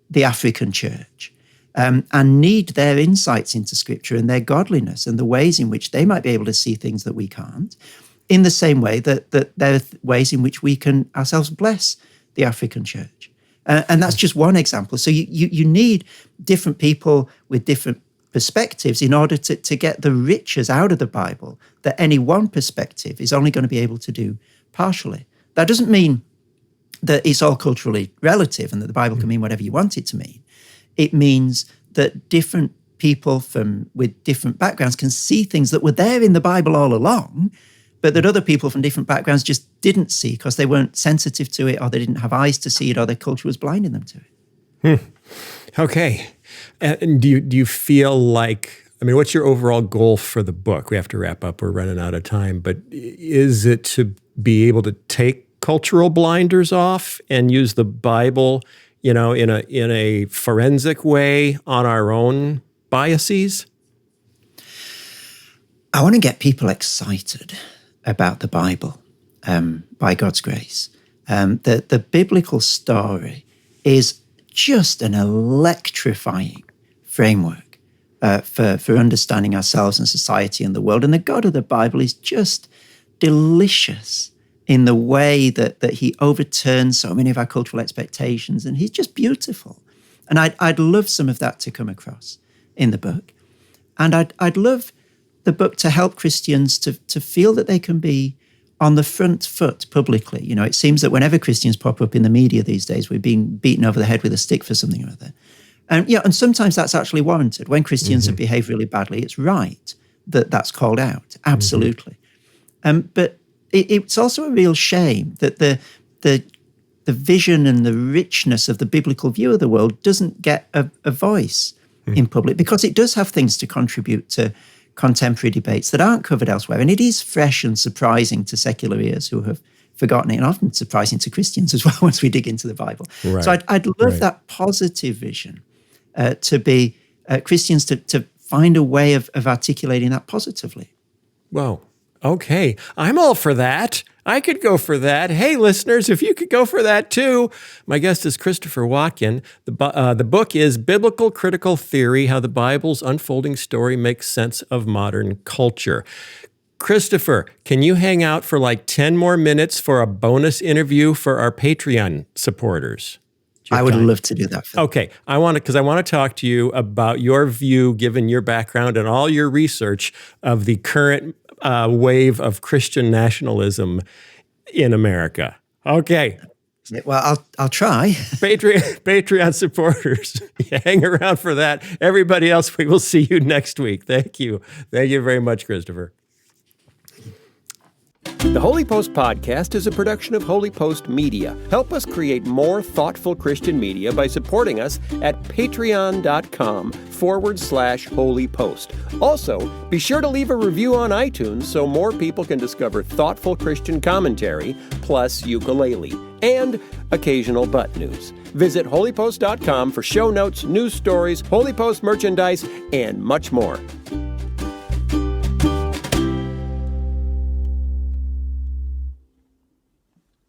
the African church and need their insights into Scripture and their godliness and the ways in which they might be able to see things that we can't, in the same way that there are ways in which we can ourselves bless the African church. And that's just one example. So you need different people with different perspectives in order to get the riches out of the Bible that any one perspective is only going to be able to do partially. That doesn't mean that it's all culturally relative and that the Bible can mean whatever you want it to mean. It means that different people with different backgrounds can see things that were there in the Bible all along, but that other people from different backgrounds just didn't see because they weren't sensitive to it, or they didn't have eyes to see it, or their culture was blinding them to it. Okay. And do you feel like, what's your overall goal for the book? We have to wrap up. We're running out of time. But is it to be able to take cultural blinders off and use the Bible, in a forensic way on our own biases? I want to get people excited about the Bible by God's grace. The biblical story is just an electrifying framework for understanding ourselves and society and the world. And the God of the Bible is just delicious in the way that he overturns so many of our cultural expectations. And he's just beautiful. And I'd love some of that to come across in the book. And I'd love the book to help Christians to feel that they can be on the front foot publicly. It seems that whenever Christians pop up in the media these days, we're being beaten over the head with a stick for something or other. And sometimes that's actually warranted. When Christians have behaved really badly, it's right that that's called out. Absolutely. But it's also a real shame that the vision and the richness of the biblical view of the world doesn't get a voice in public, because it does have things to contribute to contemporary debates that aren't covered elsewhere. And it is fresh and surprising to secular ears who have forgotten it, and often surprising to Christians as well once we dig into the Bible. Right. So I'd love that positive vision to be Christians to find a way of articulating that positively. Whoa. Okay. I'm all for that. I could go for that. Hey, listeners, if you could go for that too. My guest is Christopher Watkin. The book is Biblical Critical Theory, How the Bible's Unfolding Story Makes Sense of Modern Culture. Christopher, can you hang out for like 10 more minutes for a bonus interview for our Patreon supporters? I would love to do that, Phil. Okay. I want to talk to you about your view, given your background and all your research of the current wave of Christian nationalism in America. Okay. Well, I'll try. Patreon supporters, hang around for that. Everybody else, we will see you next week. Thank you. Thank you very much, Christopher. The Holy Post Podcast is a production of Holy Post Media. Help us create more thoughtful Christian media by supporting us at patreon.com/Holy Post. Also, be sure to leave a review on iTunes so more people can discover thoughtful Christian commentary, plus ukulele, and occasional butt news. Visit holypost.com for show notes, news stories, Holy Post merchandise, and much more.